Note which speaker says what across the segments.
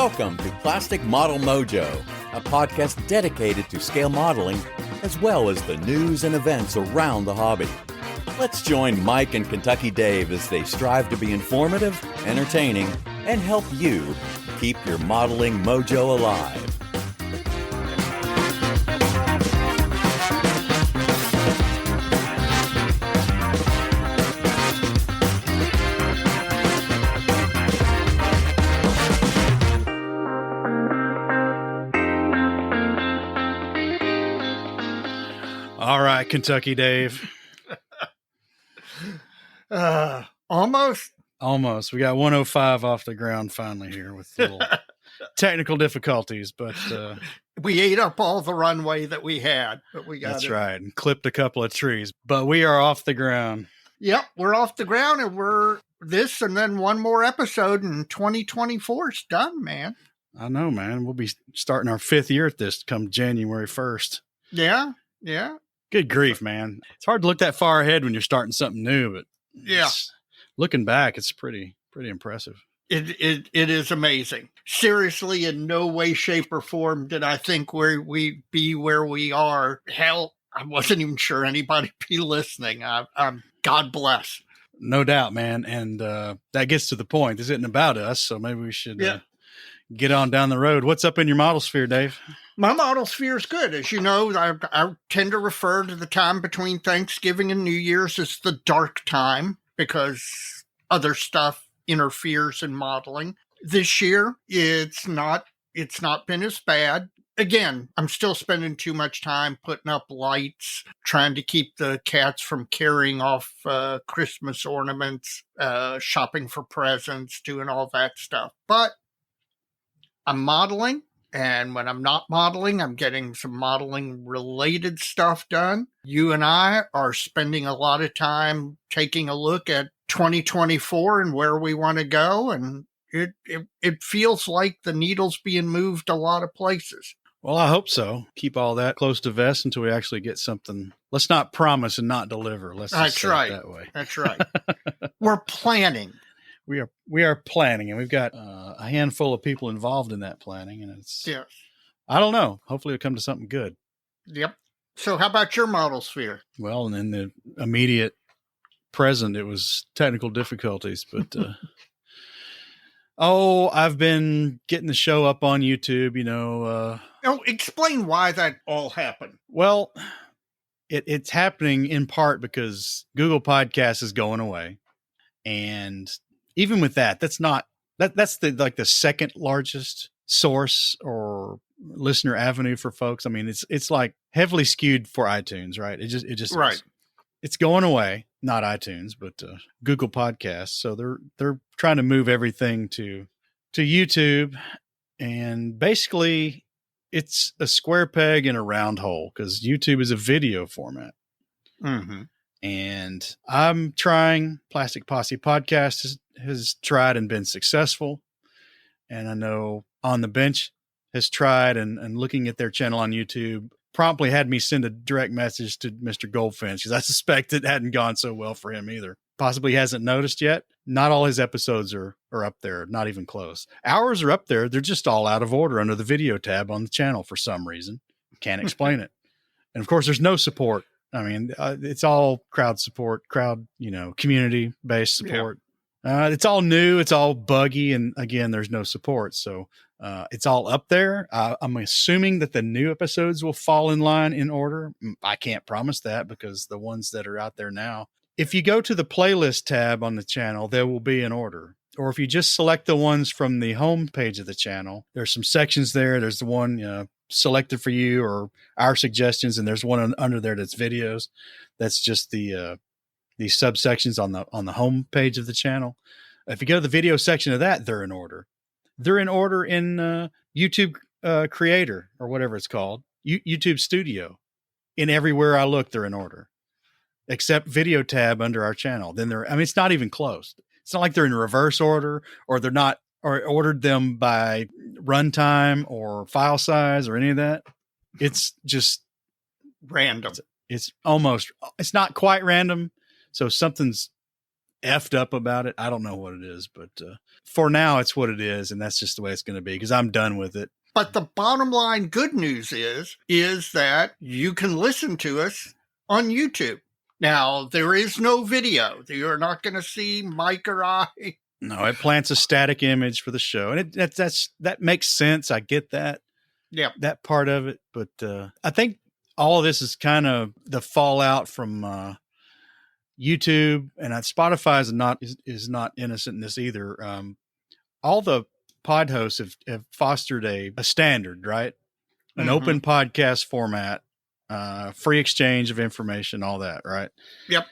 Speaker 1: Welcome to Plastic Model Mojo, a podcast dedicated to scale modeling as well as the news and events around the hobby. Let's join Mike and Kentucky Dave as they strive to be informative, entertaining, and help you keep your modeling mojo alive.
Speaker 2: All right, Kentucky Dave.
Speaker 3: Almost.
Speaker 2: We got 105 off the ground finally here with little technical difficulties, but
Speaker 3: We ate up all the runway that we had, but we got
Speaker 2: that's
Speaker 3: it.
Speaker 2: right, and clipped a couple of trees, but we are off the ground.
Speaker 3: Yep, we're off the ground, and we're this and then one more episode, and 2024 is done, man.
Speaker 2: I know, man. We'll be starting our 5th year at this come January 1st.
Speaker 3: Yeah.
Speaker 2: Good grief, man. It's hard to look that far ahead when you're starting something new, but
Speaker 3: Yeah.
Speaker 2: Looking back, it's pretty impressive.
Speaker 3: It is amazing. Seriously, in no way, shape, or form did I think we'd be where we are. Hell, I wasn't even sure anybody'd be listening. I'm God bless.
Speaker 2: No doubt, man. And that gets to the point. This isn't about us, so maybe we should get on down the road. What's up in your model sphere, Dave?
Speaker 3: My model sphere is good. As you know, I tend to refer to the time between Thanksgiving and New Year's as the dark time because other stuff interferes in modeling. This year, it's not been as bad. Again, I'm still spending too much time putting up lights, trying to keep the cats from carrying off Christmas ornaments, shopping for presents, doing all that stuff. But I'm modeling. And when I'm not modeling, I'm getting some modeling related stuff done. You and I are spending a lot of time taking a look at 2024 and where we want to go. And it feels like the needle's being moved a lot of places.
Speaker 2: Well, I hope so. Keep all that close to vest until we actually get something. Let's not promise and not deliver. Let's just say it that way.
Speaker 3: That's right. We're planning.
Speaker 2: We are planning, and we've got a handful of people involved in that planning, and it's I don't know. Hopefully, it'll come to something good.
Speaker 3: Yep. So, how about your model sphere?
Speaker 2: Well, and in the immediate present, it was technical difficulties, but I've been getting the show up on YouTube.
Speaker 3: Explain why that all happened.
Speaker 2: Well, it's happening in part because Google Podcasts is going away, and even with that's the second largest source or listener avenue for folks. I mean, it's like heavily skewed for iTunes, right? It just
Speaker 3: right.
Speaker 2: Is. It's going away, not iTunes, but Google Podcasts. So they're trying to move everything to YouTube, and basically it's a square peg in a round hole because YouTube is a video format.
Speaker 3: Mm-hmm.
Speaker 2: And I'm trying. Plastic Posse Podcast has tried and been successful. And I know On the Bench has tried and looking at their channel on YouTube promptly had me send a direct message to Mr. Goldfinch because I suspect it hadn't gone so well for him either. Possibly hasn't noticed yet. Not all his episodes are up there, not even close. Ours are up there. They're just all out of order under the video tab on the channel for some reason. Can't explain it. And of course, there's no support. I mean, it's all crowd support, community-based support. Yeah. It's all new. It's all buggy. And again, there's no support. So it's all up there. I'm assuming that the new episodes will fall in line in order. I can't promise that because the ones that are out there now, if you go to the playlist tab on the channel, there will be an order. Or if you just select the ones from the home page of the channel, there's some sections there. There's the one, selected for you or our suggestions, and there's one under there that's videos. That's just the subsections on the home page of the channel. If you go to the video section of that, they're in order. They're in order in YouTube Creator or whatever it's called, YouTube Studio. In everywhere I look, they're in order, except video tab under our channel. Then it's not even close. It's not like they're in reverse order or they're not, or ordered them by runtime or file size or any of that. It's just
Speaker 3: random.
Speaker 2: It's not quite random. So something's effed up about it. I don't know what it is, but for now, it's what it is, and that's just the way it's going to be because I'm done with it.
Speaker 3: But the bottom line good news is that you can listen to us on YouTube. Now, there is no video. You're not going to see Mike or I.
Speaker 2: No, it plants a static image for the show, and that makes sense. I get that.
Speaker 3: Yeah,
Speaker 2: that part of it, but I think all of this is kind of the fallout from YouTube, and Spotify is not innocent in this either. All the pod hosts have fostered a standard, right? An open podcast format, free exchange of information, all that, right?
Speaker 3: Yep.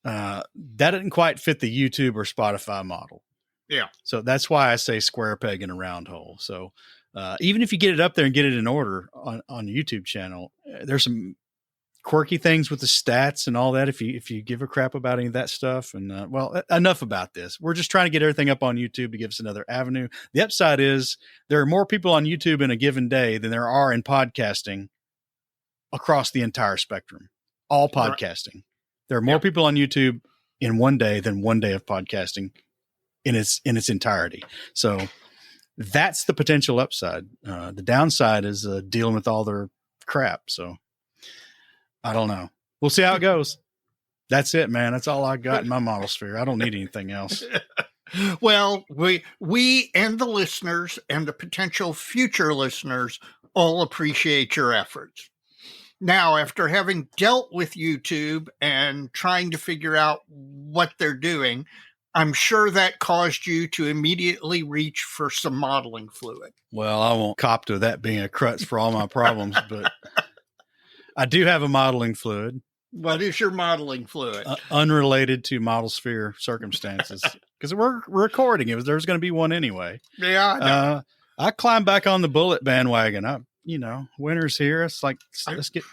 Speaker 2: That didn't quite fit the YouTube or Spotify model.
Speaker 3: Yeah.
Speaker 2: So that's why I say square peg in a round hole. So even if you get it up there and get it in order on the YouTube channel, there's some quirky things with the stats and all that. If you give a crap about any of that stuff, and well, enough about this. We're just trying to get everything up on YouTube to give us another avenue. The upside is there are more people on YouTube in a given day than there are in podcasting across the entire spectrum. All podcasting. Right. There are more people on YouTube in one day than one day of podcasting in its entirety. So that's the potential upside. The downside is dealing with all their crap. So I don't know. We'll see how it goes. That's it, man. That's all I got in my model sphere. I don't need anything else.
Speaker 3: Well, we and the listeners and the potential future listeners all appreciate your efforts. Now, after having dealt with YouTube and trying to figure out what they're doing, I'm sure that caused you to immediately reach for some modeling fluid.
Speaker 2: Well, I won't cop to that being a crutch for all my problems, but I do have a modeling fluid.
Speaker 3: What is your modeling fluid?
Speaker 2: Unrelated to model sphere circumstances, because we're recording it. There's going to be one anyway.
Speaker 3: Yeah,
Speaker 2: I climbed back on the bullet bandwagon. Winter's here. It's like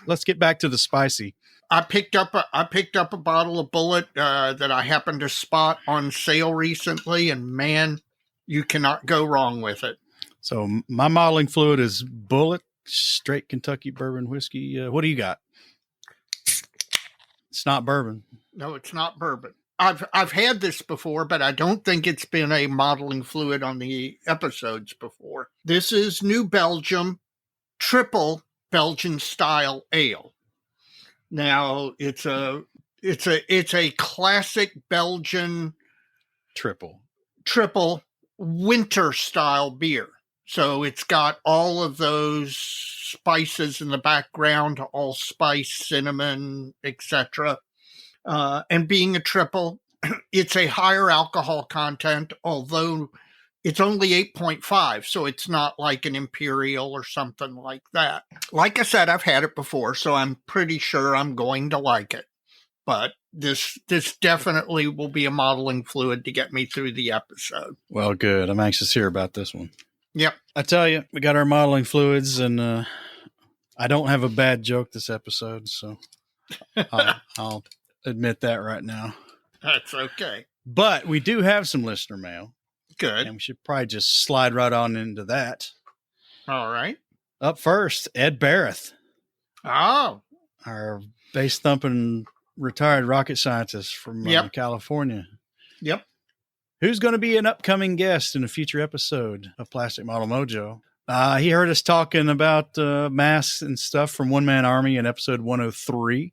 Speaker 2: let's get back to the spicy.
Speaker 3: I picked up a bottle of Bullet that I happened to spot on sale recently, and man, you cannot go wrong with it.
Speaker 2: So my modeling fluid is Bullet, straight Kentucky bourbon whiskey. What do you got? It's not bourbon.
Speaker 3: No, it's not bourbon. I've had this before, but I don't think it's been a modeling fluid on the episodes before. This is New Belgium triple Belgian style ale. Now it's a classic Belgian triple winter style beer. So it's got all of those spices in the background, allspice, cinnamon, etc. And being a triple, it's a higher alcohol content, although it's only 8.5, so it's not like an imperial or something like that. Like I said, I've had it before, so I'm pretty sure I'm going to like it. But this definitely will be a modeling fluid to get me through the episode.
Speaker 2: Well, good. I'm anxious to hear about this one.
Speaker 3: Yep.
Speaker 2: I tell you, we got our modeling fluids, and I don't have a bad joke this episode, so I'll admit that right now.
Speaker 3: That's okay.
Speaker 2: But we do have some listener mail.
Speaker 3: Good.
Speaker 2: And we should probably just slide right on into that.
Speaker 3: All right.
Speaker 2: Up first, Ed Baroth.
Speaker 3: Oh.
Speaker 2: Our bass thumping retired rocket scientist from California.
Speaker 3: Yep.
Speaker 2: Who's going to be an upcoming guest in a future episode of Plastic Model Mojo. He heard us talking about masks and stuff from One Man Army in episode 103.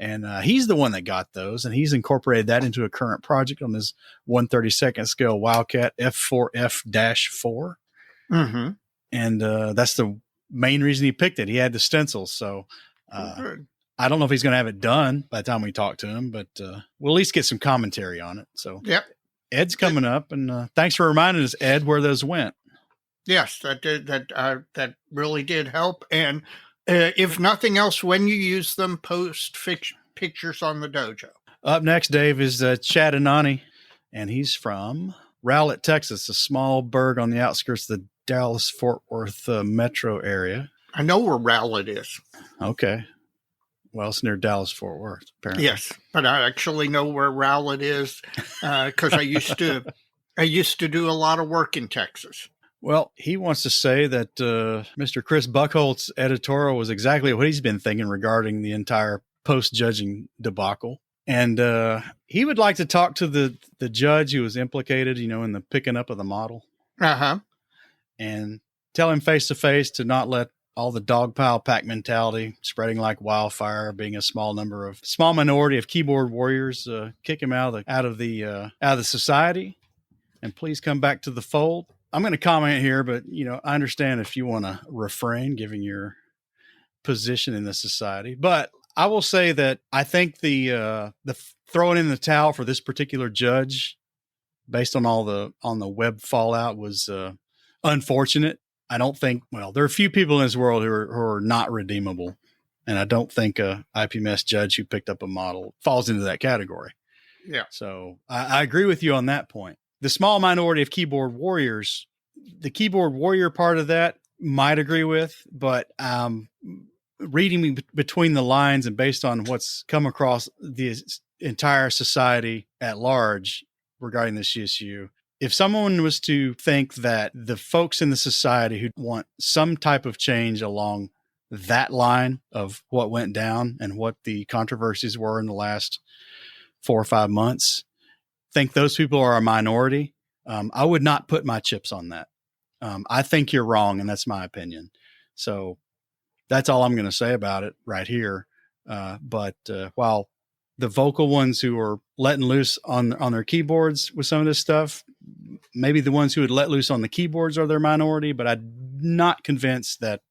Speaker 2: And he's the one that got those, and he's incorporated that into a current project on his 1/32nd scale Wildcat F4F-4.
Speaker 3: Mm-hmm.
Speaker 2: And that's the main reason he picked it. He had the stencils, so I don't know if he's going to have it done by the time we talk to him, but we'll at least get some commentary on it. So
Speaker 3: yep.
Speaker 2: Ed's coming up, and thanks for reminding us, Ed, where those went.
Speaker 3: Yes, that really did help, and if nothing else, when you use them, post pictures on the dojo.
Speaker 2: Up next, Dave, is Chad Anani, and he's from Rowlett, Texas, a small burg on the outskirts of the Dallas-Fort Worth metro area.
Speaker 3: I know where Rowlett is.
Speaker 2: Okay. Well, it's near Dallas-Fort Worth, apparently.
Speaker 3: Yes, but I actually know where Rowlett is because I used to do a lot of work in Texas.
Speaker 2: Well, he wants to say that Mr. Chris Buckholtz's editorial was exactly what he's been thinking regarding the entire post-judging debacle. And he would like to talk to the judge who was implicated, in the picking up of the model.
Speaker 3: Uh-huh.
Speaker 2: And tell him face to face to not let all the dog pile pack mentality spreading like wildfire, being a small minority of keyboard warriors, kick him out of the society, and please come back to the fold. I'm going to comment here, but I understand if you want to refrain, given your position in the society. But I will say that I think the throwing in the towel for this particular judge, based on on the web fallout, was unfortunate. I don't think, there are a few people in this world who are not redeemable. And I don't think a IPMS judge who picked up a model falls into that category.
Speaker 3: Yeah.
Speaker 2: So I agree with you on that point. The small minority of keyboard warriors, the keyboard warrior part of that might agree with, but reading between the lines and based on what's come across the entire society at large regarding this issue, if someone was to think that the folks in the society who want some type of change along that line of what went down and what the controversies were in the last 4 or 5 months, think those people are a minority, I would not put my chips on that. I think you're wrong, and that's my opinion. So that's all I'm going to say about it right here. But while the vocal ones who are letting loose on their keyboards with some of this stuff, maybe the ones who would let loose on the keyboards are their minority, but I'm not convinced that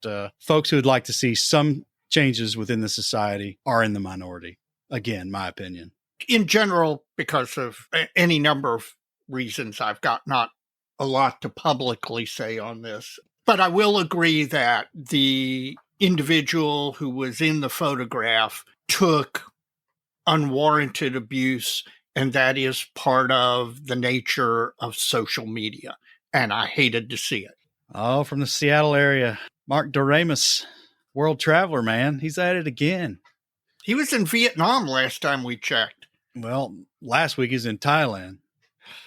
Speaker 2: folks who would like to see some changes within the society are in the minority. Again, my opinion.
Speaker 3: In general, because of any number of reasons, I've got not a lot to publicly say on this. But I will agree that the individual who was in the photograph took unwarranted abuse, and that is part of the nature of social media. And I hated to see it.
Speaker 2: Oh, from the Seattle area, Mark Doremus, world traveler, man. He's at it again.
Speaker 3: He was in Vietnam last time we checked.
Speaker 2: Well, last week he's in Thailand.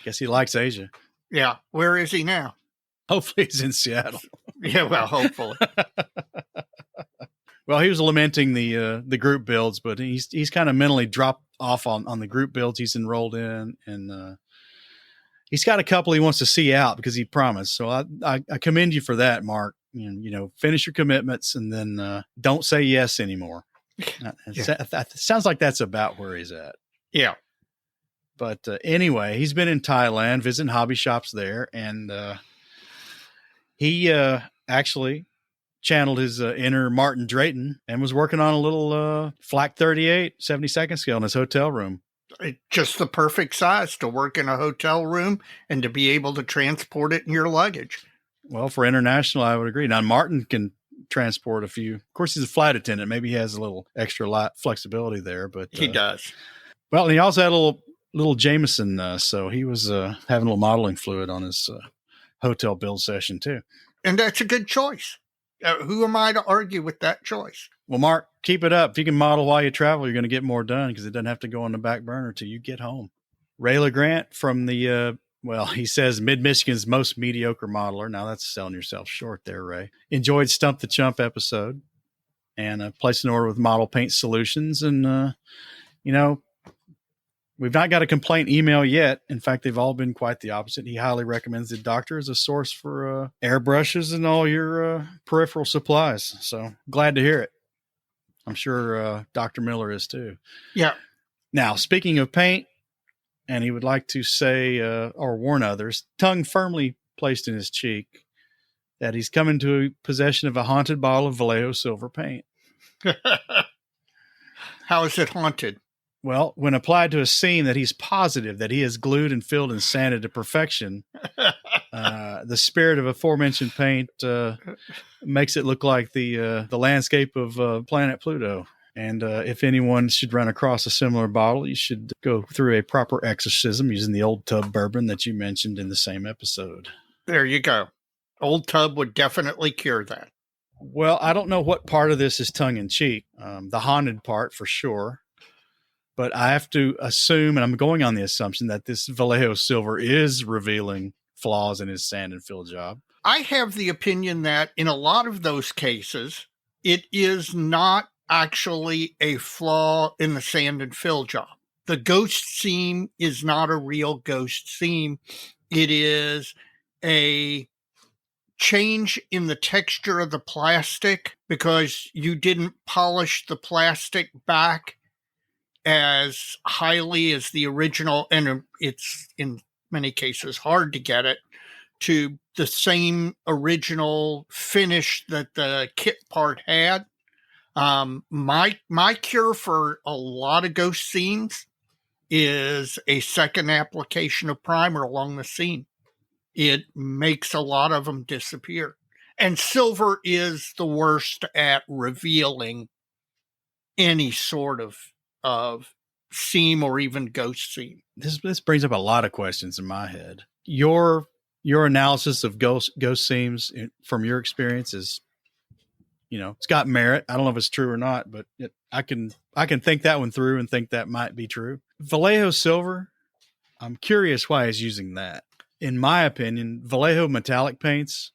Speaker 2: Guess he likes Asia.
Speaker 3: Yeah. Where is he now?
Speaker 2: Hopefully he's in Seattle.
Speaker 3: Yeah, well, hopefully.
Speaker 2: Well, he was lamenting the group builds, but he's kind of mentally dropped off on the group builds he's enrolled in, and he's got a couple he wants to see out because he promised. So I commend you for that, Mark. And, finish your commitments and then don't say yes anymore. It sounds like that's about where he's at.
Speaker 3: Yeah.
Speaker 2: But anyway, he's been in Thailand visiting hobby shops there, and he actually channeled his inner Martin Drayton and was working on a little FLAC 38 72nd scale in his hotel room.
Speaker 3: Just the perfect size to work in a hotel room and to be able to transport it in your luggage.
Speaker 2: Well, for international, I would agree. Now, Martin can transport a few. Of course, he's a flight attendant. Maybe he has a little extra flexibility there, but
Speaker 3: he does.
Speaker 2: Well, and he also had a little Jameson, so he was having a little modeling fluid on his hotel build session too.
Speaker 3: And that's a good choice. Who am I to argue with that choice?
Speaker 2: Well, Mark, keep it up. If you can model while you travel, you're going to get more done because it doesn't have to go on the back burner till you get home. Ray LeGrant from the, he says Mid-Michigan's most mediocre modeler. Now that's selling yourself short there, Ray. Enjoyed Stump the Chump episode and placed an order with Model Paint Solutions. And, we've not got a complaint email yet. In fact, they've all been quite the opposite. He highly recommends the doctor as a source for airbrushes and all your peripheral supplies. So glad to hear it. I'm sure Dr. Miller is too.
Speaker 3: Yeah.
Speaker 2: Now, speaking of paint, and he would like to say or warn others, tongue firmly placed in his cheek, that he's come into possession of a haunted bottle of Vallejo silver paint.
Speaker 3: How is it haunted?
Speaker 2: Well, when applied to a scene that he's positive that he has glued and filled and sanded to perfection, the spirit of aforementioned paint makes it look like the landscape of planet Pluto. And if anyone should run across a similar bottle, you should go through a proper exorcism using the Old Tub bourbon that you mentioned in the same episode.
Speaker 3: There you go. Old Tub would definitely cure that.
Speaker 2: Well, I don't know what part of this is tongue-in-cheek. The haunted part, for sure. But I have to assume, and I'm going on the assumption, that this Vallejo silver is revealing flaws in his sand and fill job.
Speaker 3: I have the opinion that in a lot of those cases, it is not actually a flaw in the sand and fill job. The ghost seam is not a real ghost seam. It is a change in the texture of the plastic because you didn't polish the plastic back as highly as the original, and it's in many cases hard to get it to the same original finish that the kit part had. My cure for a lot of ghost seams is a second application of primer along the seam. It makes a lot of them disappear. And silver is the worst at revealing any sort of seam or even ghost seam.
Speaker 2: This brings up a lot of questions in my head. Your analysis of ghost seams from your experience is, it's got merit. I don't know if it's true or not, but I can think that one through and think that might be true. Vallejo silver, I'm curious why he's using that. In my opinion, Vallejo metallic paints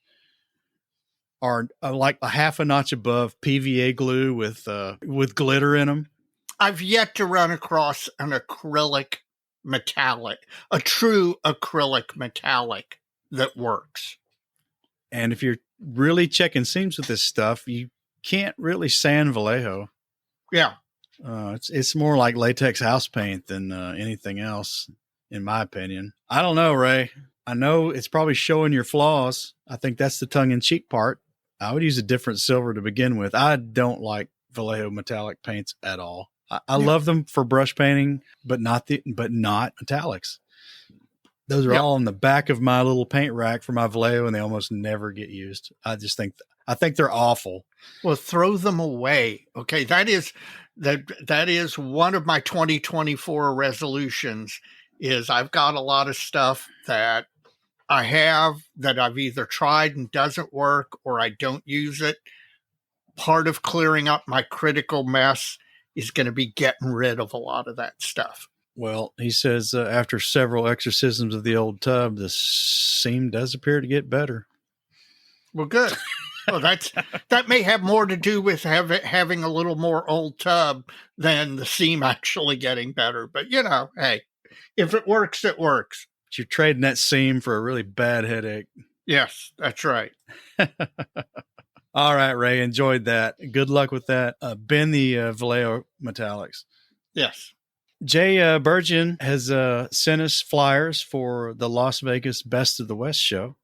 Speaker 2: are like a half a notch above PVA glue with glitter in them.
Speaker 3: I've yet to run across an acrylic metallic, a true acrylic metallic that works.
Speaker 2: And if you're really checking seams with this stuff, you can't really sand Vallejo.
Speaker 3: Yeah.
Speaker 2: It's more like latex house paint than anything else, in my opinion. I don't know, Ray. I know it's probably showing your flaws. I think that's the tongue-in-cheek part. I would use a different silver to begin with. I don't like Vallejo metallic paints at all. I love them for brush painting, but not metallics. Those are all in the back of my little paint rack for my Vallejo, and they almost never get used. I think they're awful.
Speaker 3: Well, throw them away. Okay, that is one of my 2024 resolutions. Is I've got a lot of stuff that I have that I've either tried and doesn't work, or I don't use it. Part of clearing up my critical mess is going to be getting rid of a lot of that stuff.
Speaker 2: Well, he says after several exorcisms of the old tub, the seam does appear to get better.
Speaker 3: Well, good. Well, that may have more to do with having a little more old tub than the seam actually getting better. But, hey, if it works, it works.
Speaker 2: But you're trading that seam for a really bad headache.
Speaker 3: Yes, that's right.
Speaker 2: All right, Ray, enjoyed that. Good luck with that. Ben the Vallejo metallics.
Speaker 3: Yes.
Speaker 2: Jay Burgeon has sent us flyers for the Las Vegas Best of the West show.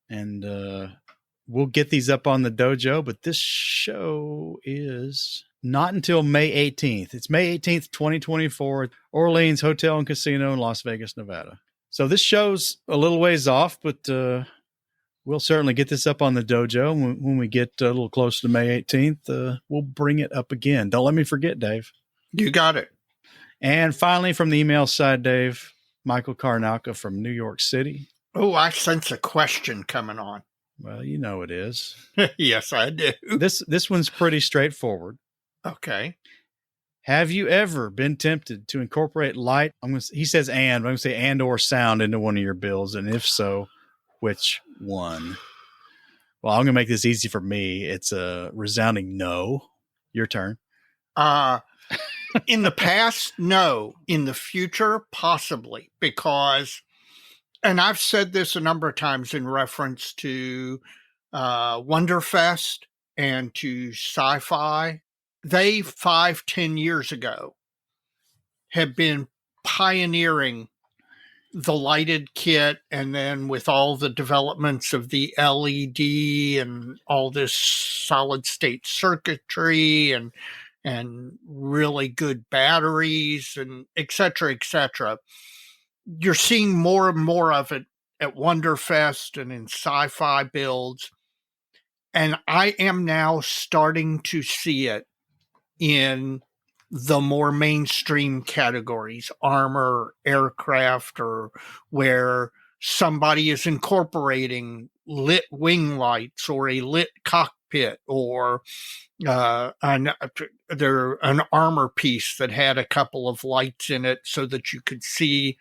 Speaker 2: And we'll get these up on the dojo, but this show is not until May 18th. It's May 18th, 2024, Orleans Hotel and Casino in Las Vegas, Nevada. So this show's a little ways off, but we'll certainly get this up on the dojo. When we get a little closer to May 18th, we'll bring it up again. Don't let me forget, Dave.
Speaker 3: You got it.
Speaker 2: And finally, from the email side, Dave, Michael Karnauka from New York City.
Speaker 3: Oh, I sense a question coming on.
Speaker 2: Well, you know it is.
Speaker 3: Yes, I do.
Speaker 2: This one's pretty straightforward.
Speaker 3: Okay.
Speaker 2: Have you ever been tempted to incorporate light? He says I'm going to say and or sound into one of your builds. And if so, which one? Well, I'm going to make this easy for me. It's a resounding no. Your turn.
Speaker 3: In the past, no. In the future, possibly. Because, and I've said this a number of times in reference to Wonderfest and to sci-fi. They 5-10 years ago have been pioneering the lighted kit, and then with all the developments of the LED and all this solid state circuitry and really good batteries and et cetera, you're seeing more and more of it at Wonderfest and in sci-fi builds. And I am now starting to see it in the more mainstream categories, armor, aircraft, or where somebody is incorporating lit wing lights or a lit cockpit or an armor piece that had a couple of lights in it so that you could see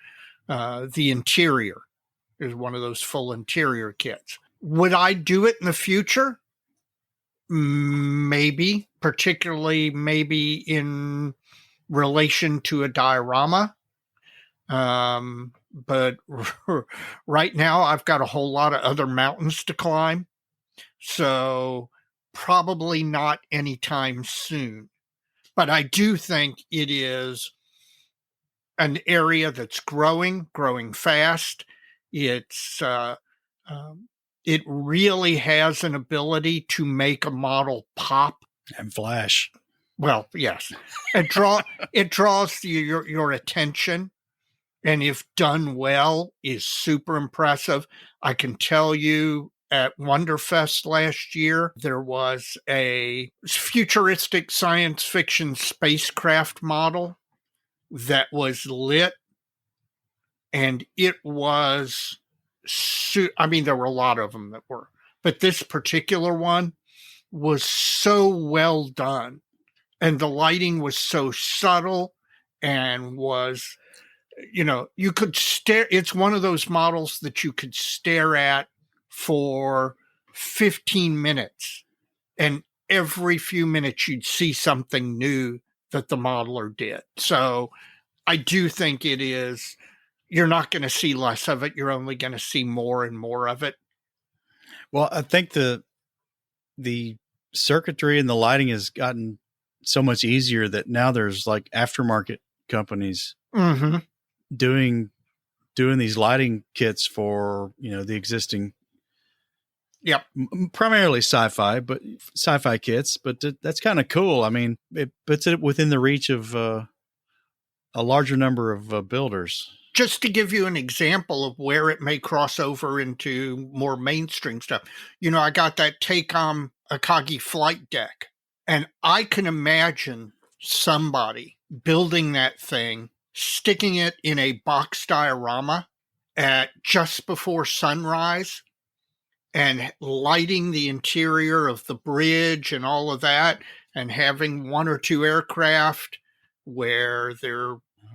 Speaker 3: the interior. Is one of those full interior kits. Would I do it in the future? Maybe, particularly maybe in relation to a diorama. But right now I've got a whole lot of other mountains to climb. So probably not anytime soon. But I do think it is an area that's growing fast. It's it really has an ability to make a model pop
Speaker 2: and flash.
Speaker 3: Well, yes, it draws your attention, and if done well, is super impressive. I can tell you, at Wonderfest last year, there was a futuristic science fiction spacecraft model that was lit, and it was, I mean, there were a lot of them that were, but this particular one was so well done, and the lighting was so subtle, and was, you could stare. It's one of those models that you could stare at for 15 minutes, and every few minutes you'd see something new that the modeler did. So I do think it is, you're not going to see less of it. You're only going to see more and more of it.
Speaker 2: Well, I think the circuitry and the lighting has gotten so much easier that now there's like aftermarket companies doing these lighting kits for, the existing, primarily sci-fi kits, but that's kind of cool. I mean, it puts it within the reach of a larger number of builders.
Speaker 3: Just to give you an example of where it may cross over into more mainstream stuff, I got that Tacom Akagi flight deck, and I can imagine somebody building that thing, sticking it in a box diorama at just before sunrise, and lighting the interior of the bridge and all of that, and having one or two aircraft where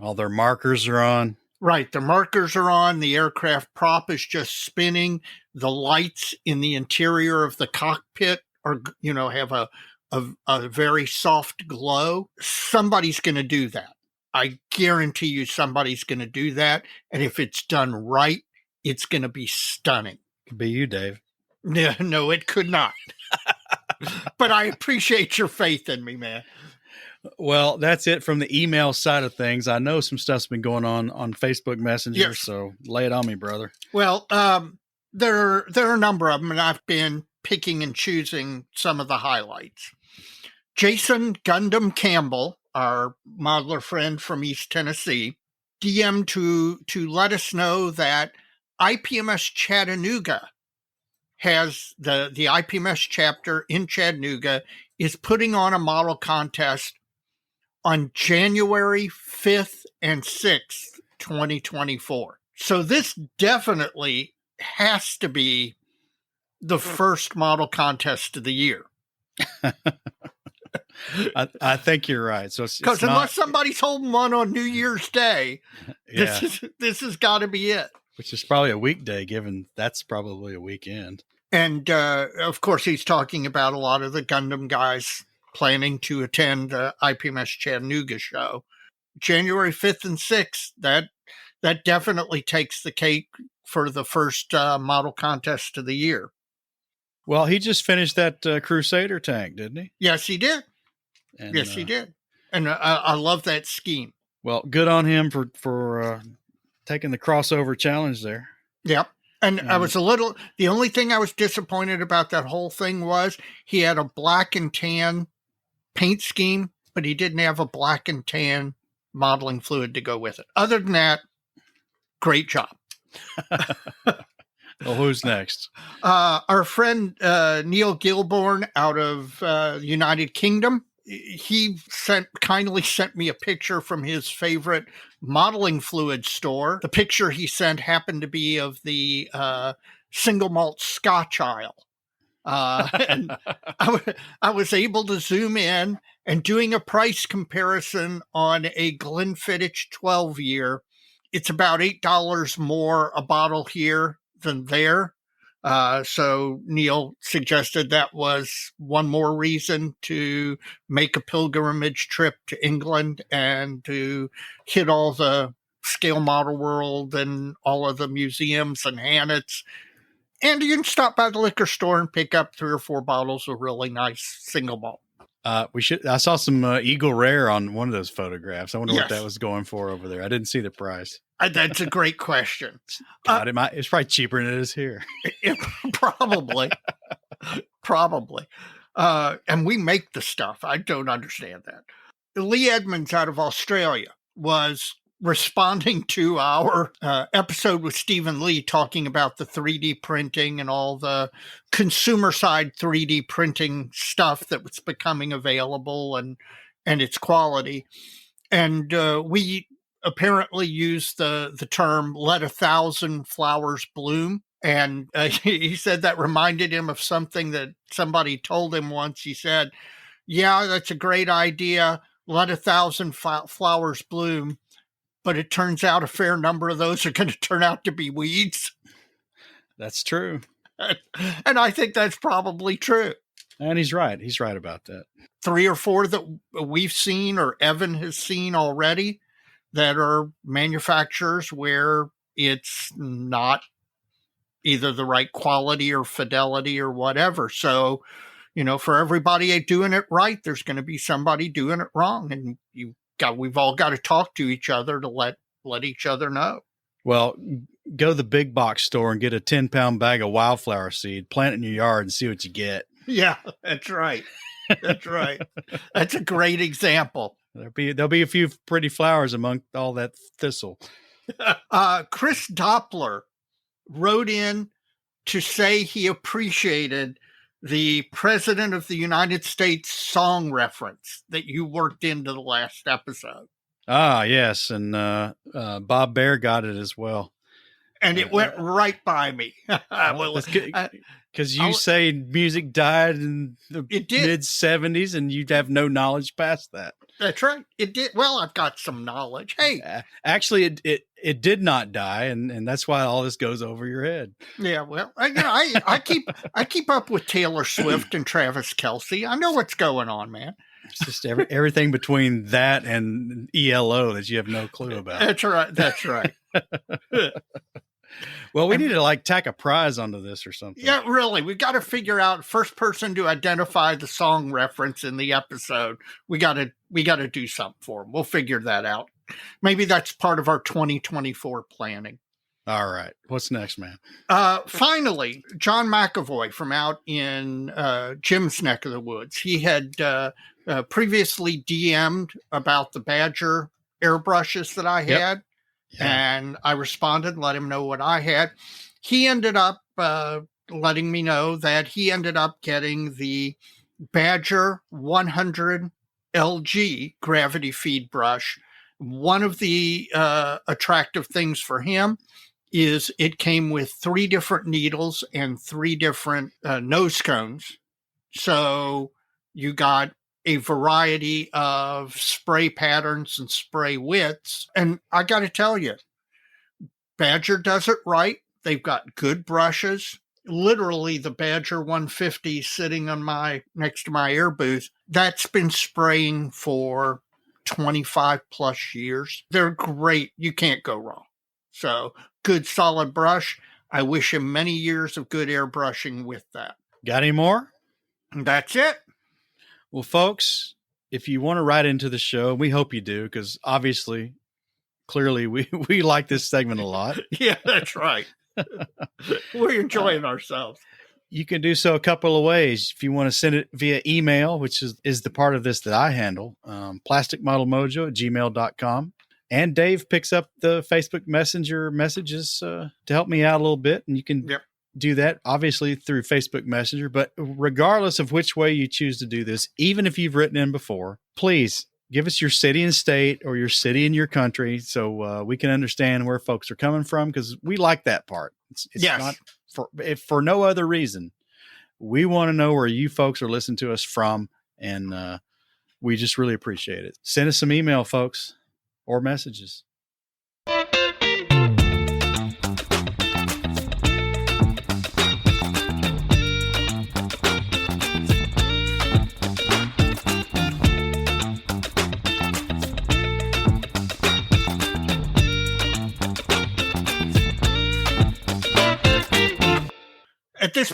Speaker 2: all their markers are on.
Speaker 3: Right, the markers are on, the aircraft prop is just spinning, the lights in the interior of the cockpit are, have a very soft glow. Somebody's going to do that. I guarantee you somebody's going to do that, and if it's done right, it's going to be stunning.
Speaker 2: Could be you, Dave.
Speaker 3: No, it could not. But I appreciate your faith in me, man.
Speaker 2: Well, that's it from the email side of things. I know some stuff's been going on Facebook Messenger,
Speaker 3: yes.
Speaker 2: So lay it on me, brother.
Speaker 3: Well, there are a number of them, and I've been picking and choosing some of the highlights. Jason Gundam Campbell, our modeler friend from East Tennessee, DM'd to let us know that IPMS Chattanooga has the IPMS chapter in Chattanooga is putting on a model contest on January 5th and 6th, 2024. So this definitely has to be the first model contest of the year.
Speaker 2: I think you're right. So
Speaker 3: because unless somebody's holding one on New Year's Day, this has got to be it.
Speaker 2: Which is probably a weekday, given that's probably a weekend.
Speaker 3: And of course, he's talking about a lot of the Gundam guys planning to attend the IPMS Chattanooga show. January 5th and 6th, that definitely takes the cake for the first model contest of the year.
Speaker 2: Well, he just finished that Crusader tank, didn't he?
Speaker 3: Yes, he did. And, yes, he did. And I love that scheme.
Speaker 2: Well, good on him for taking the crossover challenge there.
Speaker 3: Yep. And I was the only thing I was disappointed about that whole thing was he had a black and tan paint scheme, but he didn't have a black and tan modeling fluid to go with it. Other than that, great job. Well,
Speaker 2: who's next?
Speaker 3: Our friend Neil Gilborn out of United Kingdom. He kindly sent me a picture from his favorite modeling fluid store. The picture he sent happened to be of the single malt Scotch aisle. And I was able to zoom in, and doing a price comparison on a Glenfiddich 12-year, it's about $8 more a bottle here than there. So Neil suggested that was one more reason to make a pilgrimage trip to England and to hit all the scale model world and all of the museums and Hannets. And you can stop by the liquor store and pick up 3 or 4 bottles of really nice single malt.
Speaker 2: I saw some Eagle Rare on one of those photographs. I wonder
Speaker 3: Yes.
Speaker 2: what that was going for over there. I didn't see the price.
Speaker 3: That's a great question.
Speaker 2: God, it's probably cheaper than it is here.
Speaker 3: Probably. And we make the stuff. I don't understand that. Lee Edmonds out of Australia was responding to our episode with Stephen Lee talking about the 3D printing and all the consumer side 3D printing stuff that was becoming available and its quality. And we apparently used the term "let 1,000 flowers bloom." And he said that reminded him of something that somebody told him once. He said, "Yeah, that's a great idea. Let 1,000 flowers bloom. But it turns out a fair number of those are going to turn out to be weeds."
Speaker 2: That's true.
Speaker 3: And I think that's probably true.
Speaker 2: And he's right. He's right about that.
Speaker 3: 3 or 4 that we've seen or Evan has seen already that are manufacturers where it's not either the right quality or fidelity or whatever. So, for everybody doing it right, there's going to be somebody doing it wrong. And we've all got to talk to each other to let each other know.
Speaker 2: Well, go to the big box store and get a 10-pound bag of wildflower seed, plant it in your yard and see what you get.
Speaker 3: Yeah, that's right. That's right. That's a great example.
Speaker 2: There'll be a few pretty flowers among all that thistle.
Speaker 3: Chris Doppler wrote in to say he appreciated the President of the United States song reference that you worked into the last episode.
Speaker 2: Ah, yes. And Bob Bear got it as well.
Speaker 3: And it went right by me. Because
Speaker 2: you say music died in the
Speaker 3: mid
Speaker 2: 70s and you'd have no knowledge past that.
Speaker 3: That's right. It did. Well, I've got some knowledge. Hey,
Speaker 2: actually, it did not die, and that's why all this goes over your head.
Speaker 3: Yeah, well, I keep up with Taylor Swift and Travis Kelce. I know what's going on, man.
Speaker 2: It's just everything between that and ELO that you have no clue about.
Speaker 3: That's right. That's right.
Speaker 2: Well, we need to tack a prize onto this or something.
Speaker 3: Yeah, really. We've got to figure out first person to identify the song reference in the episode. We got to do something for them. We'll figure that out. Maybe that's part of our 2024 planning.
Speaker 2: All right. What's next, man?
Speaker 3: Finally, John McAvoy from out in Jim's neck of the woods. He had previously DM'd about the Badger airbrushes that I had.
Speaker 2: Yep. Yeah.
Speaker 3: And I responded and let him know what I had. He ended up letting me know that he ended up getting the Badger 100 LG gravity feed brush. One of the attractive things for him is it came with 3 different needles and 3 different nose cones. So you got a variety of spray patterns and spray widths. And I got to tell you, Badger does it right. They've got good brushes. Literally, the Badger 150 sitting on next to my air booth, that's been spraying for 25 plus years. They're great. You can't go wrong. So good solid brush. I wish him many years of good airbrushing with that.
Speaker 2: Got any more?
Speaker 3: That's it.
Speaker 2: Well, folks, if you want to write into the show, we hope you do, because clearly we like this segment a lot.
Speaker 3: Yeah, that's right. We're enjoying ourselves.
Speaker 2: You can do so a couple of ways. If you want to send it via email, which is the part of this that I handle, plasticmodelmojo@gmail.com. And Dave picks up the Facebook Messenger messages to help me out a little bit. And you can do that, obviously, through Facebook Messenger. But regardless of which way you choose to do this, even if you've written in before, please give us your city and state or your city and your country so we can understand where folks are coming from, because we like that part. It's not for no other reason. We want to know where you folks are listening to us from, and we just really appreciate it. Send us some email, folks, or messages.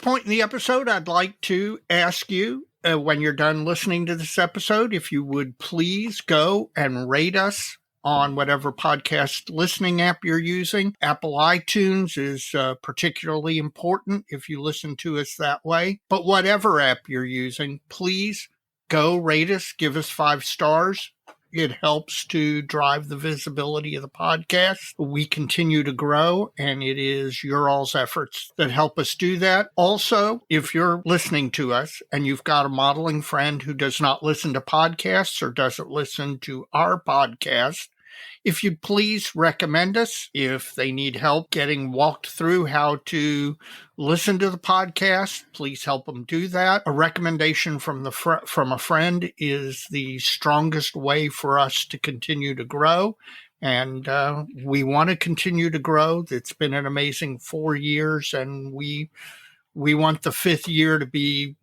Speaker 3: point in the episode, I'd like to ask you, when you're done listening to this episode, if you would please go and rate us on whatever podcast listening app you're using. Apple iTunes is particularly important if you listen to us that way. But whatever app you're using, please go rate us, give us 5 stars. It helps to drive the visibility of the podcast. We continue to grow, and it is your all's efforts that help us do that. Also, if you're listening to us and you've got a modeling friend who does not listen to podcasts or doesn't listen to our podcast, if you'd please recommend us. If they need help getting walked through how to listen to the podcast, please help them do that. A recommendation from a friend is the strongest way for us to continue to grow. And we want to continue to grow. It's been an amazing 4 years, and we want the 5th year to be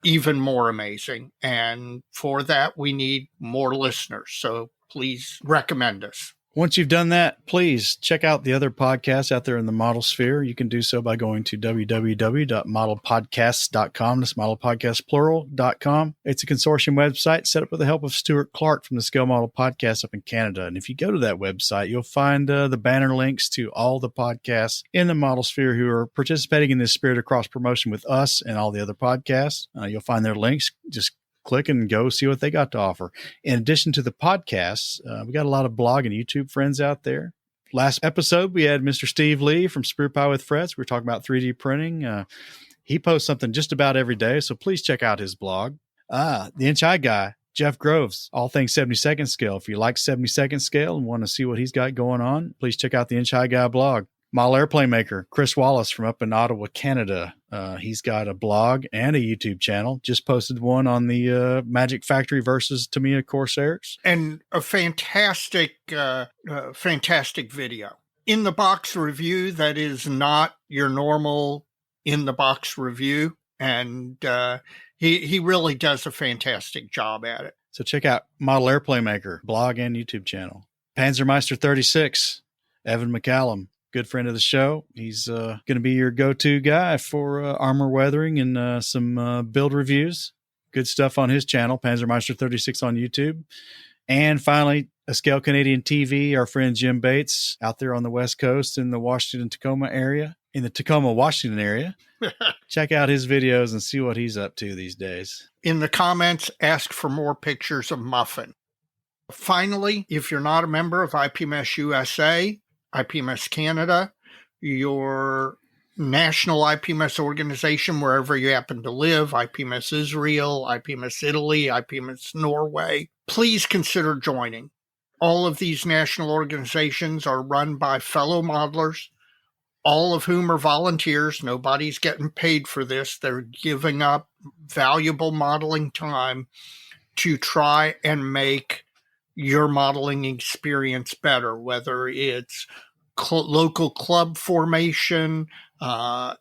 Speaker 3: even more amazing. And for that, we need more listeners. So please recommend us.
Speaker 2: Once you've done that, please check out the other podcasts out there in the model sphere. You can do so by going to www.modelpodcasts.com. That's modelpodcastplural.com. It's a consortium website set up with the help of Stuart Clark from the Scale Model Podcast up in Canada. And if you go to that website, you'll find the banner links to all the podcasts in the model sphere who are participating in this spirit of cross promotion with us and all the other podcasts. You'll find their links. Just click and go see what they got to offer. In addition to the podcasts, we got a lot of blog and YouTube friends out there. Last episode, we had Mr. Steve Lee from Sprue Pie with Frets. We were talking about 3D printing. He posts something just about every day, so please check out his blog. The Inch High guy, Jeff Groves, all things 72nd scale. If you like 72nd scale and want to see what he's got going on, please check out the Inch High guy blog. Model airplane maker, Chris Wallace from up in Ottawa, Canada. He's got a blog and a YouTube channel. Just posted one on the Magic Factory versus Tamiya Corsairs.
Speaker 3: And a fantastic video. In the box review that is not your normal in the box review. And he really does a fantastic job at it.
Speaker 2: So check out Model Airplane Maker, blog and YouTube channel. Panzermeister 36, Evan McCallum. Good friend of the show. He's going to be your go-to guy for armor weathering and some build reviews. Good stuff on his channel, Panzermeister 36 on YouTube. And finally, A Scale Canadian TV, our friend Jim Bates out there on the West Coast in the Washington-Tacoma area, in the Tacoma, Washington area. Check out his videos and see what he's up to these days.
Speaker 3: In the comments, ask for more pictures of Muffin. Finally, if you're not a member of IPMS USA, IPMS Canada, your national IPMS organization, wherever you happen to live, IPMS Israel, IPMS Italy, IPMS Norway, please consider joining. All of these national organizations are run by fellow modelers, all of whom are volunteers. Nobody's getting paid for this. They're giving up valuable modeling time to try and make your modeling experience better, whether it's local club formation,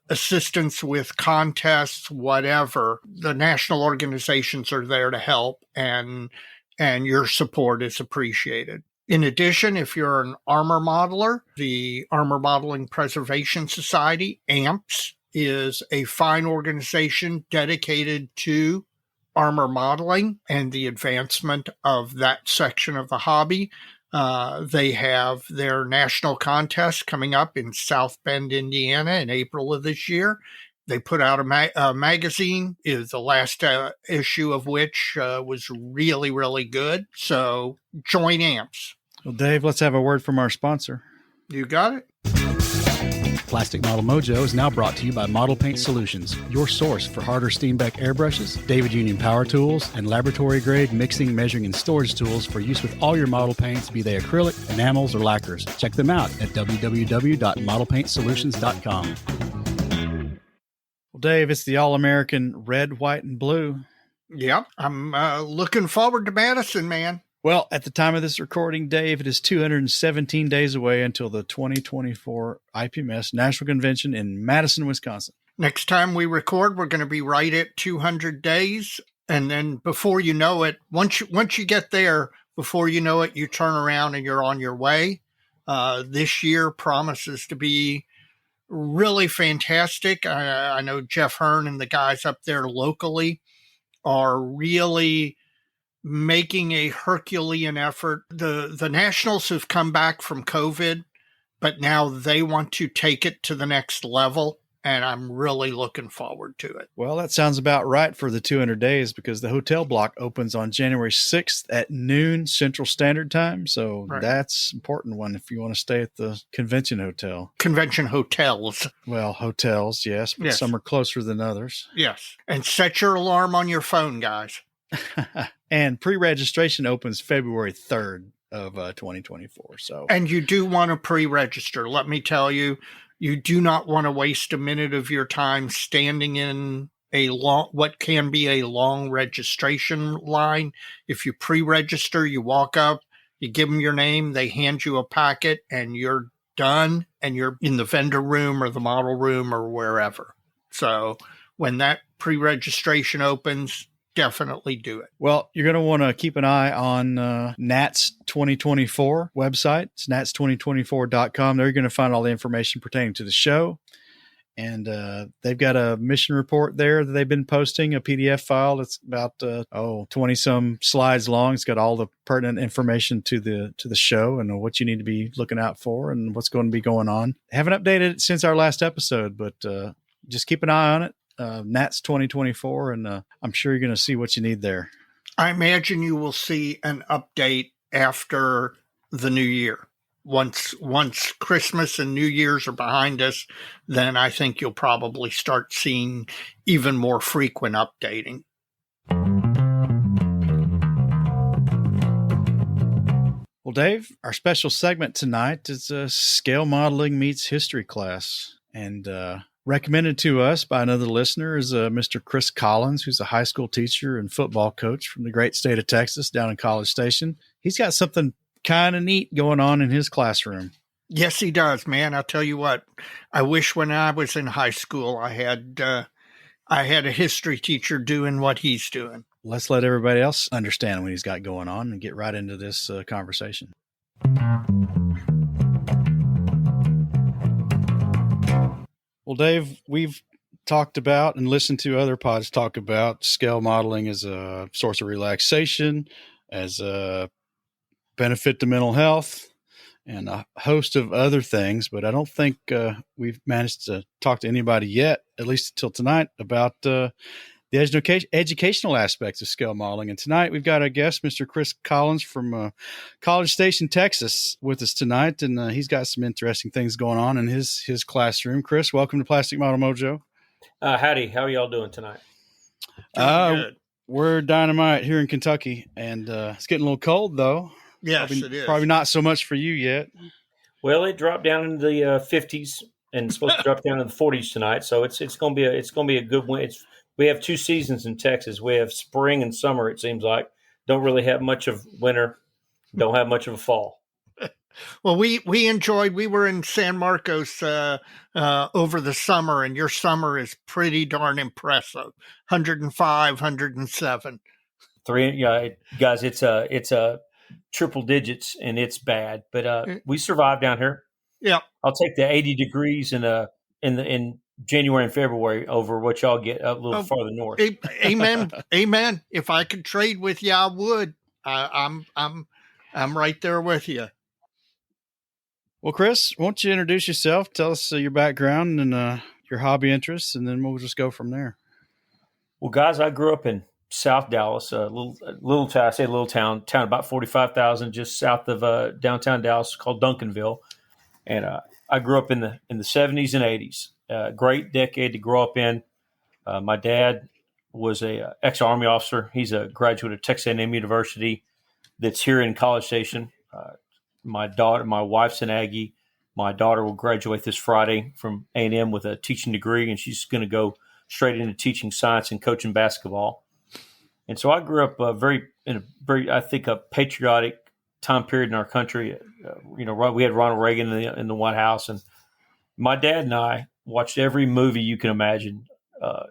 Speaker 3: assistance with contests, whatever. The national organizations are there to help, and your support is appreciated. In addition, if you're an armor modeler, the Armor Modeling Preservation Society, AMPS, is a fine organization dedicated to armor modeling and the advancement of that section of the hobby. They have their national contest coming up in South Bend, Indiana in April of this year. They put out a magazine, is the last issue of which was really, really good. So join AMPS.
Speaker 2: Well, Dave, let's have a word from our sponsor.
Speaker 3: You got it.
Speaker 4: Plastic Model Mojo is now brought to you by Model Paint Solutions, your source for Harder Steenbeck airbrushes, David Union power tools, and laboratory-grade mixing, measuring, and storage tools for use with all your model paints, be they acrylic, enamels, or lacquers. Check them out at www.modelpaintsolutions.com.
Speaker 2: Well, Dave, it's the all-American red, white, and blue.
Speaker 3: Yep, I'm looking forward to Madison, man.
Speaker 2: Well, at the time of this recording, Dave, it is 217 days away until the 2024 IPMS National Convention in Madison, Wisconsin.
Speaker 3: Next time we record, we're going to be right at 200 days. And then before you know it, once you get there, before you know it, you turn around and you're on your way. This year promises to be really fantastic. I know Jeff Hearn and the guys up there locally are really making a Herculean effort. The Nationals have come back from COVID, but now they want to take it to the next level, and I'm really looking forward to it.
Speaker 2: Well, that sounds about right for the 200 days because the hotel block opens on January 6th at noon Central Standard Time. So That's an important one if you want to stay at the convention hotel.
Speaker 3: Convention hotels.
Speaker 2: Well, hotels, yes, but some are closer than others.
Speaker 3: Yes. And set your alarm on your phone, guys.
Speaker 2: And pre-registration opens February 3rd of 2024.
Speaker 3: And you do want to pre-register. Let me tell you, you do not want to waste a minute of your time standing in what can be a long registration line. If you pre-register, you walk up, you give them your name, they hand you a packet, and you're done, and you're in the vendor room or the model room or wherever. So when that pre-registration opens, definitely do it.
Speaker 2: Well, you're going to want to keep an eye on NATS 2024 website. It's nats2024.com. There you're going to find all the information pertaining to the show. And they've got a mission report there that they've been posting, a PDF file. It's about 20 some slides long. It's got all the pertinent information to the show and what you need to be looking out for and what's going to be going on. Haven't updated it since our last episode, but just keep an eye on it. NATS 2024, and I'm sure you're going to see what you need there.
Speaker 3: I imagine you will see an update after the new year. Once Christmas and New Year's are behind us, then I think you'll probably start seeing even more frequent updating.
Speaker 2: Well, Dave, our special segment tonight is Scale Modeling Meets History class. And recommended to us by another listener is Mr. Chris Collins, who's a high school teacher and football coach from the great state of Texas down in College Station. He's got something kind of neat going on in his classroom.
Speaker 3: Yes, he does, man. I'll tell you what, I wish when I was in high school I had a history teacher doing what he's doing.
Speaker 2: Let's let everybody else understand what he's got going on and get right into this conversation. Well, Dave, we've talked about and listened to other pods talk about scale modeling as a source of relaxation, as a benefit to mental health, and a host of other things. But I don't think we've managed to talk to anybody yet, at least until tonight, about the educational aspects of scale modeling. And tonight we've got a guest, Mr. Chris Collins from College Station, Texas, with us tonight. And he's got some interesting things going on in his classroom. Chris, welcome to Plastic Model Mojo.
Speaker 5: Howdy. How are y'all doing tonight?
Speaker 3: Good.
Speaker 2: We're dynamite here in Kentucky, and it's getting a little cold, though.
Speaker 3: Yes, it is.
Speaker 2: Probably not so much for you yet.
Speaker 5: Well, it dropped down into the 50s and it's supposed to drop down to the 40s tonight. So it's going to be a good win. We have two seasons in Texas. We have spring and summer, it seems like. Don't really have much of winter. Don't have much of a fall.
Speaker 3: Well, we were in San Marcos over the summer, and your summer is pretty darn impressive. 105, 107.
Speaker 5: Guys, it's a triple digits and it's bad, but we survived down here.
Speaker 3: Yeah.
Speaker 5: I'll take the 80 degrees in January and February over what y'all get a little farther north.
Speaker 3: Amen. Amen. If I could trade with you, I would. I'm right there with you.
Speaker 2: Well, Chris, why don't you introduce yourself? Tell us your background and your hobby interests, and then we'll just go from there.
Speaker 5: Well, guys, I grew up in South Dallas, a little town. I say little town about 45,000, just south of downtown Dallas, called Duncanville. And I grew up in the 70s and 80s. Great decade to grow up in. My dad was a ex-Army officer. He's a graduate of Texas A&M University that's here in College Station. My wife's an Aggie. My daughter will graduate this Friday from A&M with a teaching degree, and she's going to go straight into teaching science and coaching basketball. And so I grew up in a very, I think, a patriotic time period in our country. We had Ronald Reagan in the White House, and my dad and I watched every movie you can imagine.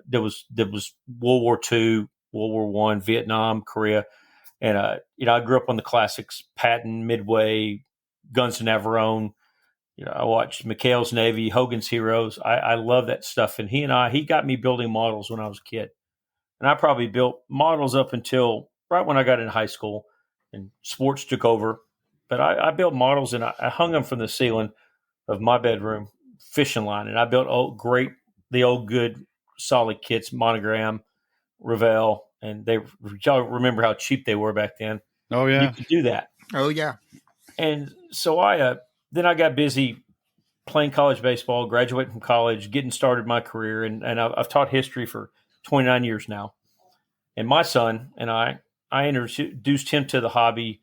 Speaker 5: There was World War II, World War I, Vietnam, Korea. And, I grew up on the classics, Patton, Midway, Guns to Navarone, I watched McHale's Navy, Hogan's Heroes. I love that stuff. And he got me building models when I was a kid. And I probably built models up until right when I got in high school and sports took over. But I built models and I hung them from the ceiling of my bedroom, fishing line. And I built the old good solid kits, Monogram, Revell. And y'all remember how cheap they were back then.
Speaker 2: Oh, yeah.
Speaker 5: You could do that.
Speaker 3: Oh, yeah.
Speaker 5: And so then I got busy playing college baseball, graduating from college, getting started my career. And I've taught history for 29 years now. And my son and I introduced him to the hobby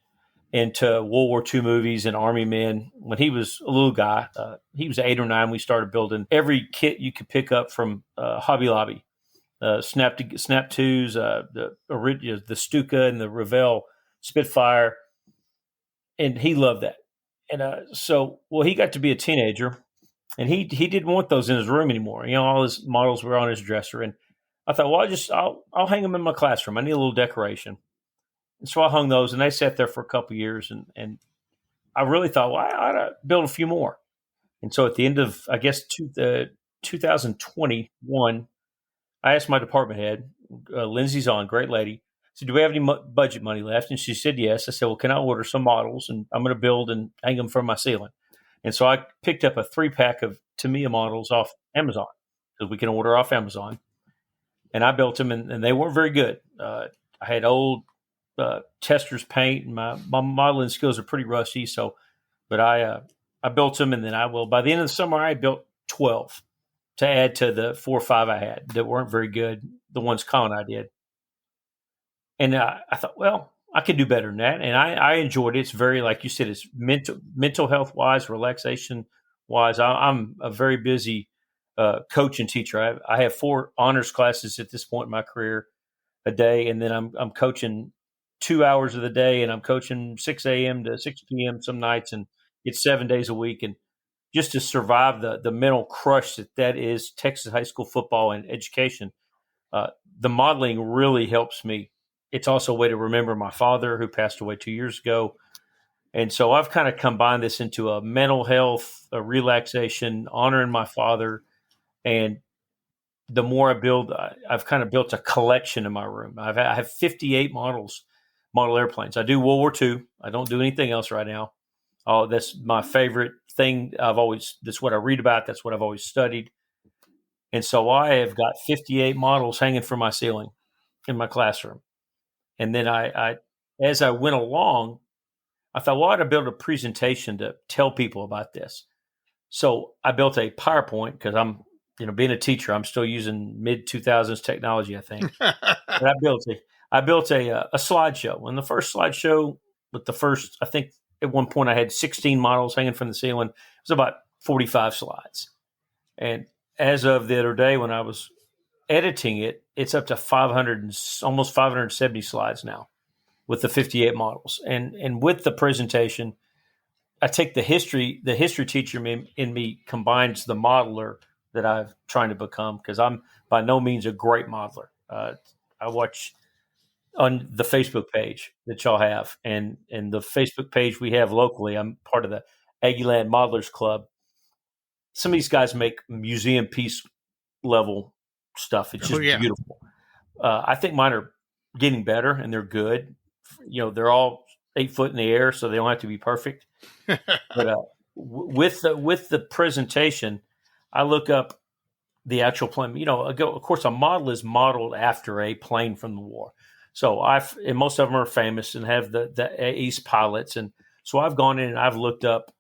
Speaker 5: and to World War II movies and Army men when he was a little guy. He was 8 or 9. We started building every kit you could pick up from Hobby Lobby, Snap 2s, the Stuka and the Revell Spitfire. And he loved that. And he got to be a teenager, and he didn't want those in his room anymore. All his models were on his dresser, and I thought, well, I'll hang them in my classroom. I need a little decoration, and so I hung those, and they sat there for a couple of years, and I really thought, well, I ought to build a few more. And so at the end of, I guess, 2021, I asked my department head, Lindsay's on, great lady. I said, do we have any budget money left? And she said, yes. I said, well, can I order some models? And I'm going to build and hang them from my ceiling. And so I picked up a 3-pack of Tamiya models off Amazon, because we can order off Amazon. And I built them, and they weren't very good. I had old Tester's paint, and my modeling skills are pretty rusty. But I built them, and then by the end of the summer, I built 12 to add to the 4 or 5 I had that weren't very good, the ones Colin and I did. And I thought, well, I could do better than that. And I enjoyed it. It's very, like you said, it's mental health wise, relaxation wise. I'm a very busy coach and teacher. I have 4 honors classes at this point in my career a day. And then I'm coaching 2 hours of the day, and I'm coaching 6 a.m. to 6 p.m. some nights, and it's 7 days a week. And just to survive the mental crush that is Texas high school football and education, the modeling really helps me. It's also a way to remember my father, who passed away 2 years ago. And so I've kind of combined this into a mental health, a relaxation, honoring my father. And the more I build, I've kind of built a collection in my room. I have 58 model airplanes. I do World War II. I don't do anything else right now. Oh, that's my favorite thing. That's what I read about. That's what I've always studied. And so I have got 58 models hanging from my ceiling in my classroom. And then I as I went along, I thought, well, I ought to build a presentation to tell people about this. So I built a PowerPoint, because I'm, being a teacher, I'm still using mid-2000s technology, I think. But I built a slideshow. And the first slideshow I think at one point I had 16 models hanging from the ceiling. It was about 45 slides. And as of the other day, when I was editing it, it's up to almost 570 slides now with the 58 models. And with the presentation, I take the history teacher in me combines the modeler that I'm trying to become, because I'm by no means a great modeler. I watch on the Facebook page that y'all have, and the Facebook page we have locally. I'm part of the Aggieland Modelers Club. Some of these guys make museum piece level stuff. It's just beautiful. I think mine are getting better, and they're good. They're all 8 foot in the air, so they don't have to be perfect. But with the presentation, I look up the actual plane. Of course, a model is modeled after a plane from the war. So and most of them are famous and have the ace pilots. And so I've gone in and I've looked up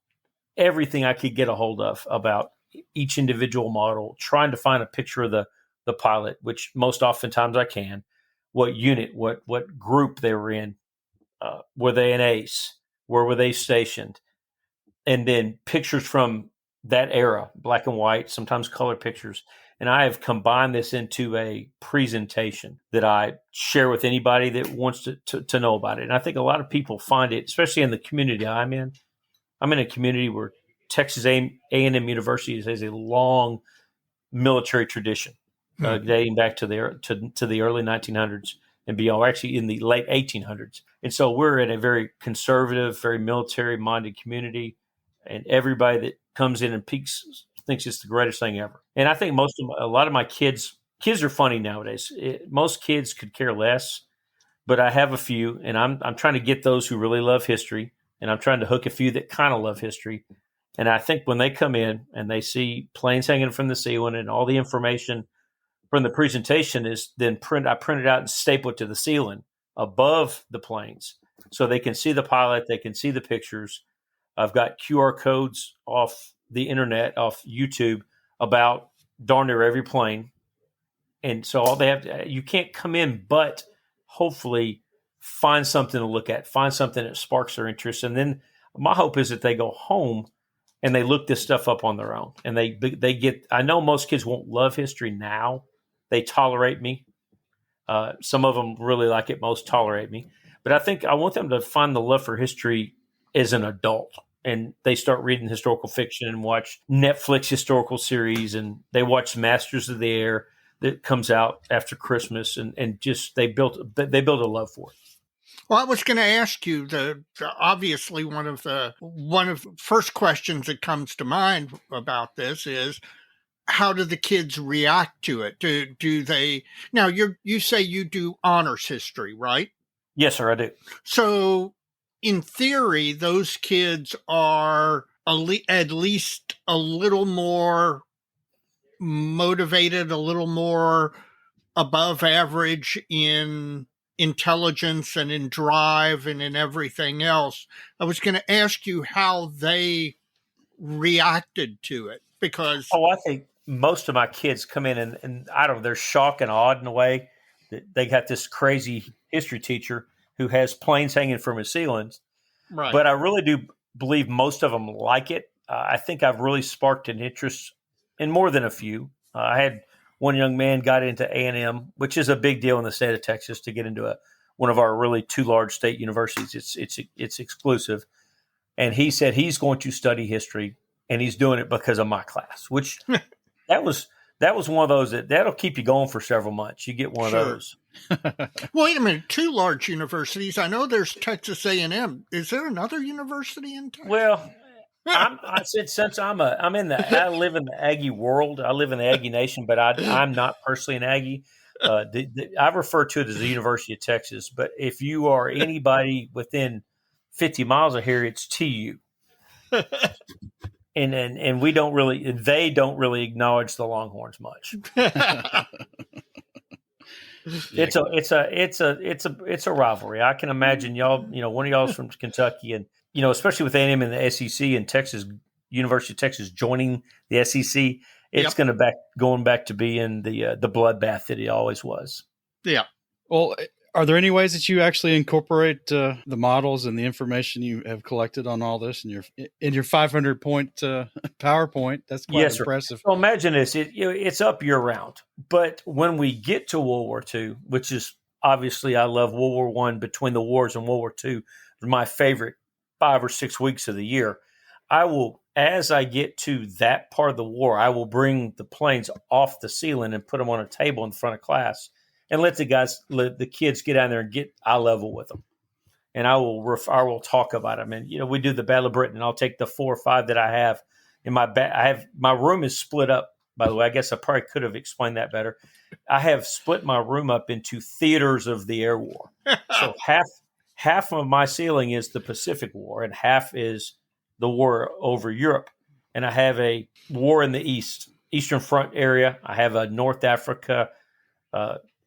Speaker 5: everything I could get a hold of about each individual model, trying to find a picture of the pilot, which most oftentimes I can, what unit, what group they were in, were they an ace, where were they stationed, and then pictures from that era, black and white, sometimes color pictures. And I have combined this into a presentation that I share with anybody that wants to know about it. And I think a lot of people find it, especially in the community I'm in. I'm in a community where Texas A&M University has a long military tradition, dating back to the early 1900s and beyond, actually in the late 1800s. And so we're in a very conservative, very military-minded community. And everybody that comes in and thinks it's the greatest thing ever. And I think a lot of my kids are funny nowadays. Most kids could care less, but I have a few, and I'm trying to get those who really love history, and I'm trying to hook a few that kind of love history. And I think when they come in and they see planes hanging from the ceiling and all the information from the presentation is then I print it out and staple it to the ceiling above the planes so they can see the pilot, they can see the pictures. I've got QR codes off the internet, off YouTube, about darn near every plane. And so all they have to, you can't come in, but hopefully find something to look at, find something that sparks their interest. And then my hope is that they go home and they look this stuff up on their own. And they get, I know most kids won't love history now. They tolerate me. Some of them really like it, most tolerate me. But I think I want them to find the love for history as an adult. And they start reading historical fiction and watch Netflix historical series, and they watch Masters of the Air that comes out after Christmas, and just they build a love for it.
Speaker 3: Well, I was going to ask you obviously one of the first questions that comes to mind about this is, how do the kids react to it? Do they now? You say you do honors history, right?
Speaker 5: Yes, sir, I do.
Speaker 3: So, in theory, those kids are at least a little more motivated, a little more above average in intelligence and in drive and in everything else. I was going to ask you how they reacted to it, because
Speaker 5: I think most of my kids come in and I don't know, they're shocked and awed in a way that they got this crazy history teacher who has planes hanging from his ceilings.
Speaker 3: Right.
Speaker 5: But I really do believe most of them like it. I think I've really sparked an interest in more than a few. I had one young man got into A&M, which is a big deal in the state of Texas to get into one of our really two large state universities. It's exclusive. And he said he's going to study history, and he's doing it because of my class, which that was one of those that'll keep you going for several months. You get one
Speaker 3: Sure.
Speaker 5: of those.
Speaker 3: Wait a minute, two large universities. I know there's Texas A&M. Is there another university in Texas?
Speaker 5: Well, I said since I live in the Aggie world. I live in the Aggie nation, but I'm not personally an Aggie. I refer to it as the University of Texas. But if you are anybody within 50 miles of here, it's TU. And they don't really acknowledge the Longhorns much. It's a rivalry. I can imagine y'all. One of y'all's from Kentucky, and especially with A&M and the SEC and Texas, University of Texas joining the SEC, it's going back to being the bloodbath that it always was.
Speaker 3: Yeah.
Speaker 2: Well, are there any ways that you actually incorporate the models and the information you have collected on all this in your 500-point PowerPoint? That's quite impressive.
Speaker 5: So imagine this: it's up year round. But when we get to World War II, which is obviously I love World War I, between the wars and World War II, are my favorite 5 or 6 weeks of the year. I will, as I get to that part of the war, I will bring the planes off the ceiling and put them on a table in front of class. And let the kids get down there and get eye level with them. And I will talk about them. And, we do the Battle of Britain. I'll take the 4 or 5 that I have in my room is split up, by the way. I guess I probably could have explained that better. I have split my room up into theaters of the air war. So half of my ceiling is the Pacific War and half is the war over Europe. And I have a war in the Eastern Front area. I have a North Africa,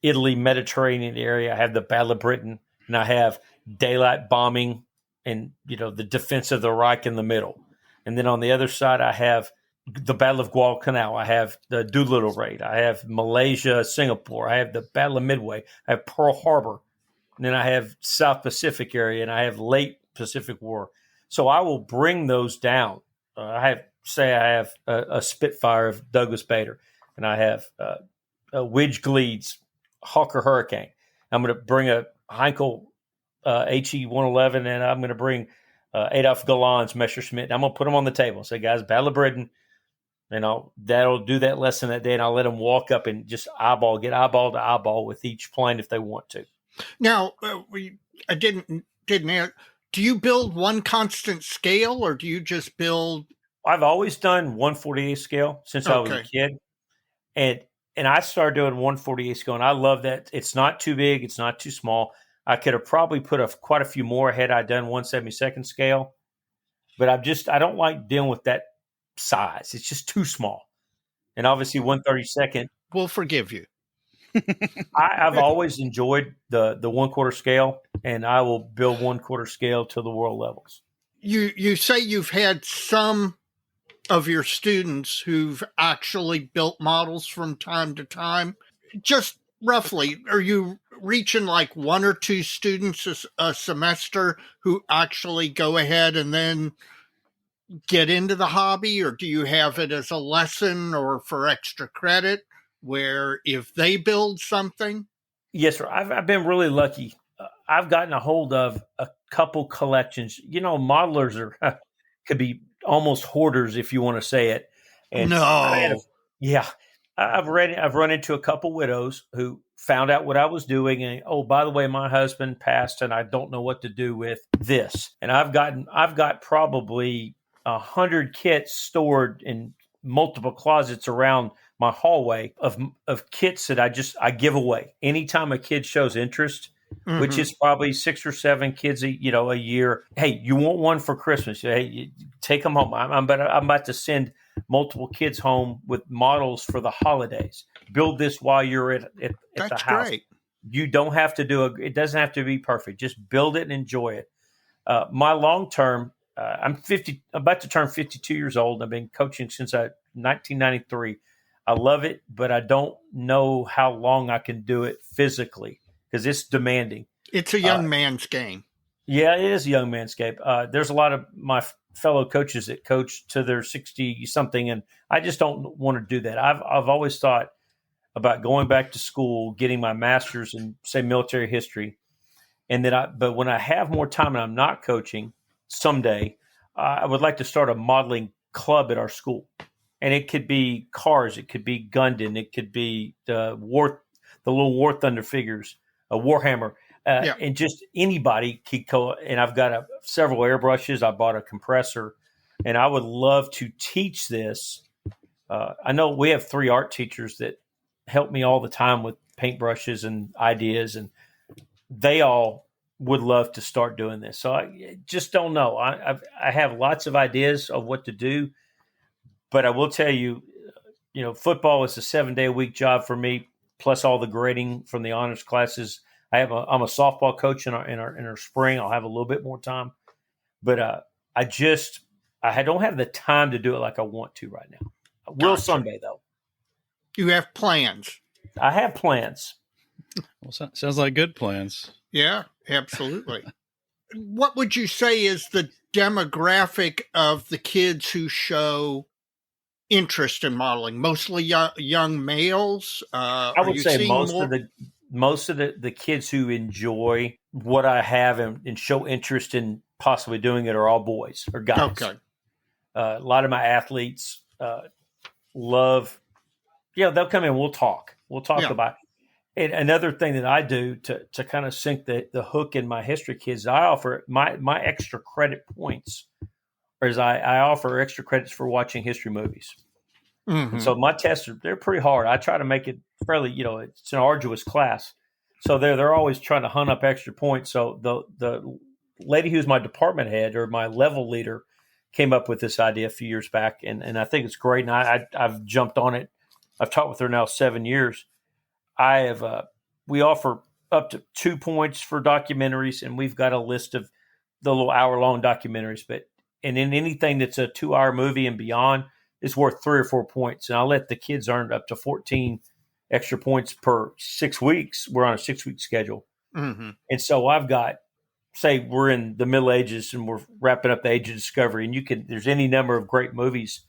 Speaker 5: Italy, Mediterranean area. I have the Battle of Britain, and I have daylight bombing and, the defense of the Reich in the middle. And then on the other side, I have the Battle of Guadalcanal. I have the Doolittle Raid. I have Malaysia, Singapore. I have the Battle of Midway. I have Pearl Harbor. And then I have South Pacific area, and I have late Pacific War. So I will bring those down. I have a Spitfire of Douglas Bader, and I have Widge Gleeds Hawker Hurricane. I'm going to bring a Heinkel HE-111, and I'm going to bring Adolf Galan's Messerschmitt. I'm going to put them on the table and say, guys, Battle of Britain, and that'll do that lesson that day, and I'll let them walk up and just get eyeball to eyeball with each plane if they want to.
Speaker 3: Now, I didn't ask, do you build one constant scale, or do you just build?
Speaker 5: I've always done 1/48 scale since I was a kid. And I started doing 1/48 scale, and I love that. It's not too big. It's not too small. I could have probably put quite a few more had I done 1/72 scale. But I don't like dealing with that size. It's just too small. And obviously 1/32.
Speaker 3: We'll forgive you.
Speaker 5: I've always enjoyed the 1/4 scale, and I will build 1/4 scale to the world levels.
Speaker 3: You say you've had some of your students who've actually built models from time to time. Just roughly, are you reaching like 1 or 2 students a semester who actually go ahead and then get into the hobby, or do you have it as a lesson or for extra credit where if they build something?
Speaker 5: Yes, sir. I've been really lucky. I've gotten a hold of a couple collections. Modelers could be almost hoarders, if you want to say it. And
Speaker 3: no.
Speaker 5: I've run into a couple widows who found out what I was doing, and by the way, my husband passed, and I don't know what to do with this. And I've got probably 100 kits stored in multiple closets around my hallway of kits that I give away anytime a kid shows interest. Mm-hmm. Which is probably 6 or 7 kids a year. Hey, you want one for Christmas? Hey, you take them home. I'm about to send multiple kids home with models for the holidays. Build this while you're at the house.
Speaker 3: That's great.
Speaker 5: You don't have to it doesn't have to be perfect. Just build it and enjoy it. My long term, I'm about to turn 52 years old. I've been coaching since 1993. I love it, but I don't know how long I can do it physically, because it's demanding.
Speaker 3: It's a young man's game.
Speaker 5: Yeah, it is a young man's game. There's a lot of my fellow coaches that coach to their 60-something, and I just don't want to do that. I've always thought about going back to school, getting my master's in, say, military history, and but when I have more time and I'm not coaching someday, I would like to start a modeling club at our school. And it could be cars, it could be Gundam, it could be the little War Thunder figures, a Warhammer, and just anybody could go. And I've got several airbrushes. I bought a compressor, and I would love to teach this. I know we have 3 art teachers that help me all the time with paintbrushes and ideas, and they all would love to start doing this. So I just don't know. I have lots of ideas of what to do, but I will tell you, football is a 7-day-a-week job for me, plus all the grading from the honors classes. I'm a softball coach in our spring. I'll have a little bit more time, but I don't have the time to do it like I want to right now. I will someday, though.
Speaker 3: You have plans.
Speaker 5: I have plans.
Speaker 2: Well, sounds like good plans.
Speaker 3: Yeah, absolutely. What would you say is the demographic of the kids who show interest in modeling? Mostly young males?
Speaker 5: I would say most of the kids who enjoy what I have and show interest in possibly doing it are all boys or guys.
Speaker 3: Okay.
Speaker 5: A lot of my athletes love, they'll come in, we'll talk about it. And another thing that I do to kind of sink the hook in my history kids, I offer my extra credit points, or I offer extra credits for watching history movies. Mm-hmm. And so my tests they're pretty hard. I try to make it fairly, it's an arduous class. So they're always trying to hunt up extra points. So the lady who's my department head or my level leader came up with this idea a few years back, and I think it's great. And I've jumped on it. I've taught with her now 7 years. We offer up to 2 points for documentaries, and we've got a list of the little hour-long documentaries. And in anything that's a 2-hour movie and beyond, it's worth 3 or 4 points. And I'll let the kids earn up to 14 extra points per 6 weeks. We're on a 6-week schedule. Mm-hmm. And so I've got, say we're in the Middle Ages and we're wrapping up the Age of Discovery, and there's any number of great movies.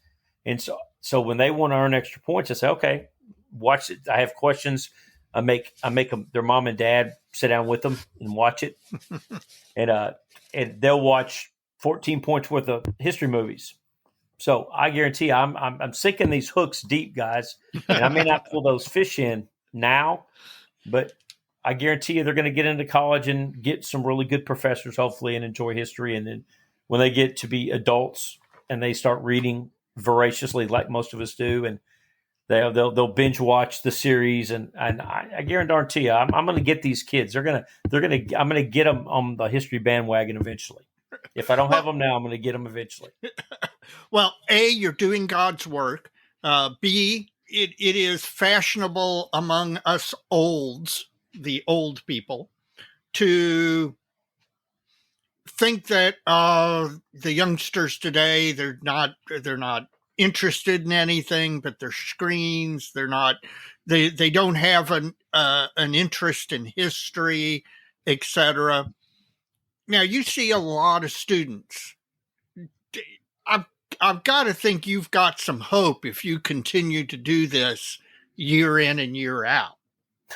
Speaker 5: And so when they want to earn extra points, I say, okay, watch it. I have questions. I make them, their mom and dad sit down with them and watch it. And they'll watch 14 points worth of history movies. So I guarantee I'm sinking these hooks deep, guys. And I may not pull those fish in now, but I guarantee you they're going to get into college and get some really good professors, hopefully, and enjoy history. And then when they get to be adults, and they start reading voraciously like most of us do, and they'll binge watch the series, and I guarantee you, I'm going to get these kids. I'm going to get them on the history bandwagon eventually. If I don't have them now, I'm going to get them eventually.
Speaker 3: Well, A, you're doing God's work. B, it is fashionable among us the old people, to think that the youngsters today, they're not interested in anything but their screens. They don't have an interest in history, etc. Now, you see a lot of students. I've got to think you've got some hope if you continue to do this year in and year out.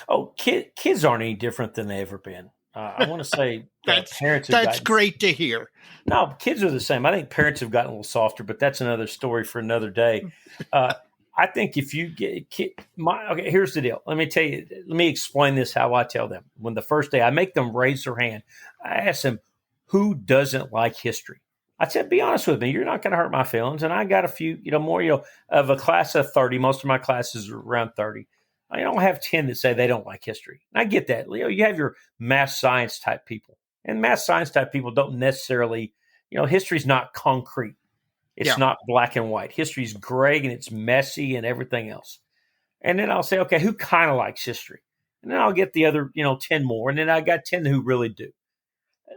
Speaker 5: Oh, kids aren't any different than they ever been. I want to say parents.
Speaker 3: That's great to hear.
Speaker 5: No, kids are the same. I think parents have gotten a little softer, but that's another story for another day. I think if you get okay, here's the deal. Let me explain this how I tell them. When the first day I make them raise their hand, I ask them, who doesn't like history? I said, be honest with me. You're not going to hurt my feelings. And I got a few, more, of a class of 30. Most of my classes are around 30. I don't have 10 that say they don't like history. And I get that. You have your math science type people. And math science type people don't necessarily, history's not concrete. It's not black and white. History's gray and it's messy and everything else. And then I'll say, okay, who kind of likes history? And then I'll get the other, 10 more. And then I got 10 who really do.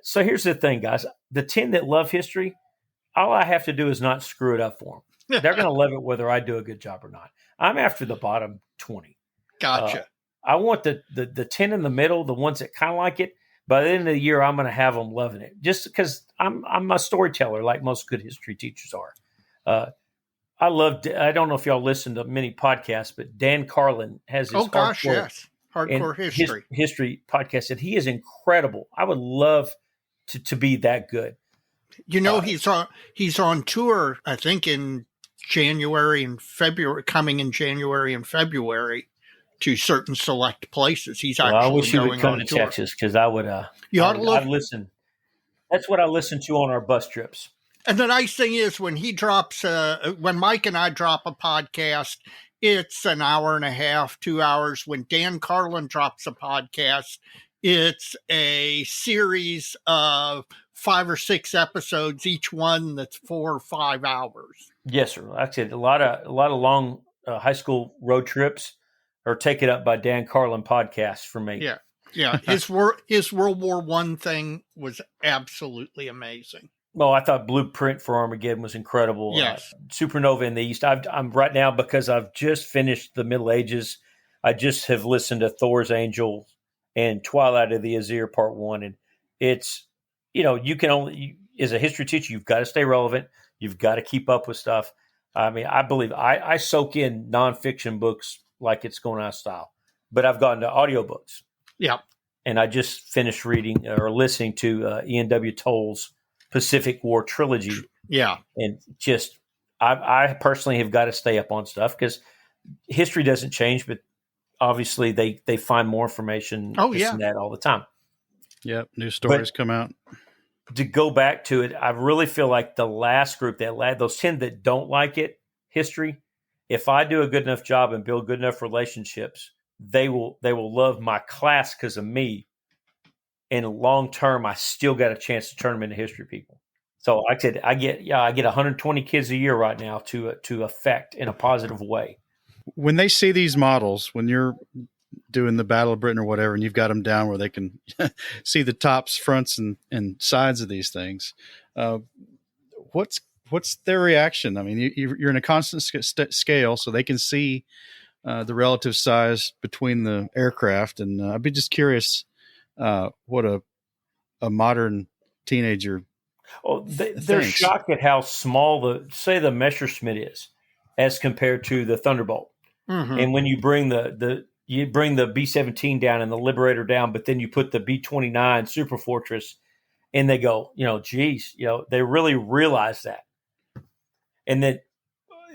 Speaker 5: So here's the thing, guys. The 10 that love history, all I have to do is not screw it up for them. They're going to love it whether I do a good job or not. I'm after the bottom 20.
Speaker 3: Gotcha.
Speaker 5: I want the 10 in the middle, the ones that kind of like it. By the end of the year, I'm going to have them loving it, just because I'm a storyteller like most good history teachers are. I don't know if y'all listen to many podcasts, but Dan Carlin has his
Speaker 3: hardcore
Speaker 5: history podcast, and he is incredible. I would love to be that good.
Speaker 3: He's on tour, I think, in January and February, coming in January and February to certain select places. He's actually
Speaker 5: I wish he would come to
Speaker 3: tour.
Speaker 5: Texas, because I would.
Speaker 3: You ought to look.
Speaker 5: I'd listen. That's what I listen to on our bus trips.
Speaker 3: And the nice thing is, when he drops, when Mike and I drop a podcast, it's an hour and a half, 2 hours. When Dan Carlin drops a podcast, it's a series of 5 or 6 episodes, each one that's 4 or 5 hours.
Speaker 5: Yes, sir. Like I said, a lot of long high school road trips are taken up by Dan Carlin podcasts for me.
Speaker 3: Yeah. His World War I thing was absolutely amazing.
Speaker 5: Well, I thought Blueprint for Armageddon was incredible.
Speaker 3: Yes.
Speaker 5: Supernova in the East. I'm right now, because I've just finished the Middle Ages. I just have listened to Thor's Angel and Twilight of the Azir Part 1. And it's, you can only, as a history teacher, you've got to stay relevant. You've got to keep up with stuff. I mean, I believe I soak in nonfiction books like it's going out of style, but I've gotten to audiobooks.
Speaker 3: Yeah.
Speaker 5: And I just finished reading or listening to Ian W. Toll's Pacific War trilogy.
Speaker 3: Yeah.
Speaker 5: And just, I personally have got to stay up on stuff, because history doesn't change, but obviously they find more information than that all the time.
Speaker 2: Yep. New stories come out.
Speaker 5: To go back to it, I really feel like the last group, those 10 that don't like it, history, if I do a good enough job and build good enough relationships, they will love my class because of me. And long term, I still got a chance to turn them into history people. So like I said, I get 120 kids a year right now to affect in a positive way.
Speaker 2: When they see these models, when you're doing the Battle of Britain or whatever, and you've got them down where they can see the tops, fronts, and sides of these things, what's their reaction? I mean, you're in a constant scale, so they can see the relative size between the aircraft, and I'd be just curious what a modern teenager.
Speaker 5: They're shocked at how small the Messerschmitt is as compared to the Thunderbolt.
Speaker 3: Mm-hmm.
Speaker 5: And when you bring the B-17 down and the Liberator down, but then you put the B-29 Super Fortress, and they go, geez, they really realize that. And then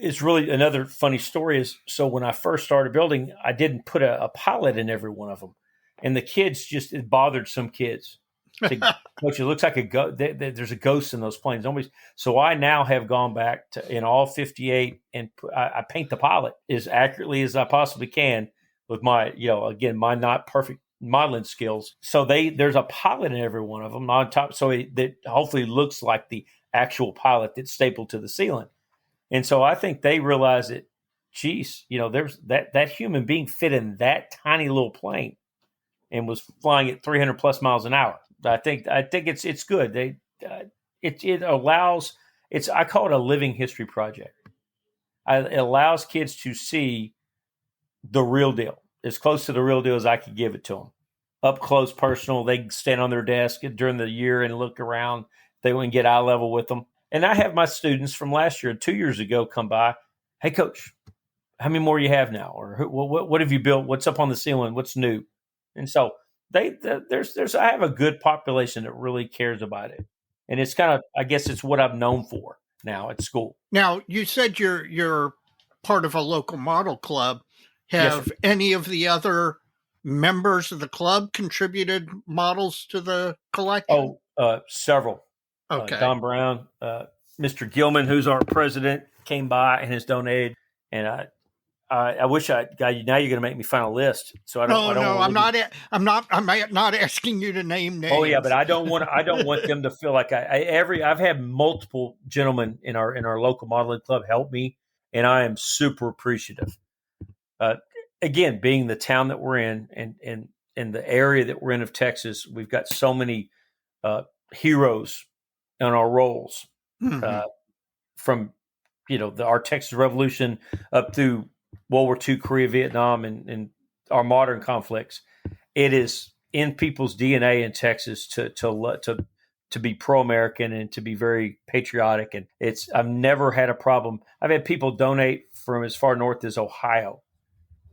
Speaker 5: it's really another funny story is, so when I first started building, I didn't put a pilot in every one of them. And the kids it bothered some kids. Coach, it looks like there's a ghost in those planes. So I now have gone back to in all 58 and I paint the pilot as accurately as I possibly can with my, again, my not perfect modeling skills. So there's a pilot in every one of them on top. So that hopefully looks like the actual pilot that's stapled to the ceiling. And so I think they realize that, geez, there's that human being fit in that tiny little plane and was flying at 300 plus miles an hour. I think it's good. It allows I call it a living history project. It allows kids to see the real deal, as close to the real deal as I could give it to them. Up close, personal. They can stand on their desk during the year and look around. They wouldn't get eye level with them. And I have my students from last year, 2 years ago, come by. Hey, coach, how many more you have now? Or what have you built? What's up on the ceiling? What's new? And so I have a good population that really cares about it. And it's kind of, I guess it's what I'm known for now at school.
Speaker 3: Now, you said you're part of a local model club. Have
Speaker 5: Yes,
Speaker 3: any of the other members of the club contributed models to the collection?
Speaker 5: Several.
Speaker 3: Okay.
Speaker 5: Don Brown, Mr. Gilman, who's our president, came by and has donated. And I wish now you're going to make me find a list. So I'm
Speaker 3: not asking you to name names.
Speaker 5: Oh yeah, but I don't want them to feel like I've had multiple gentlemen in our local modeling club help me, and I am super appreciative. Again, being the town that we're in and the area that we're in of Texas, we've got so many heroes in our roles, from our Texas Revolution up through World War II, Korea, Vietnam, and our modern conflicts. It is in people's DNA in Texas to be pro-American and to be very patriotic. And I've never had a problem. I've had people donate from as far north as Ohio.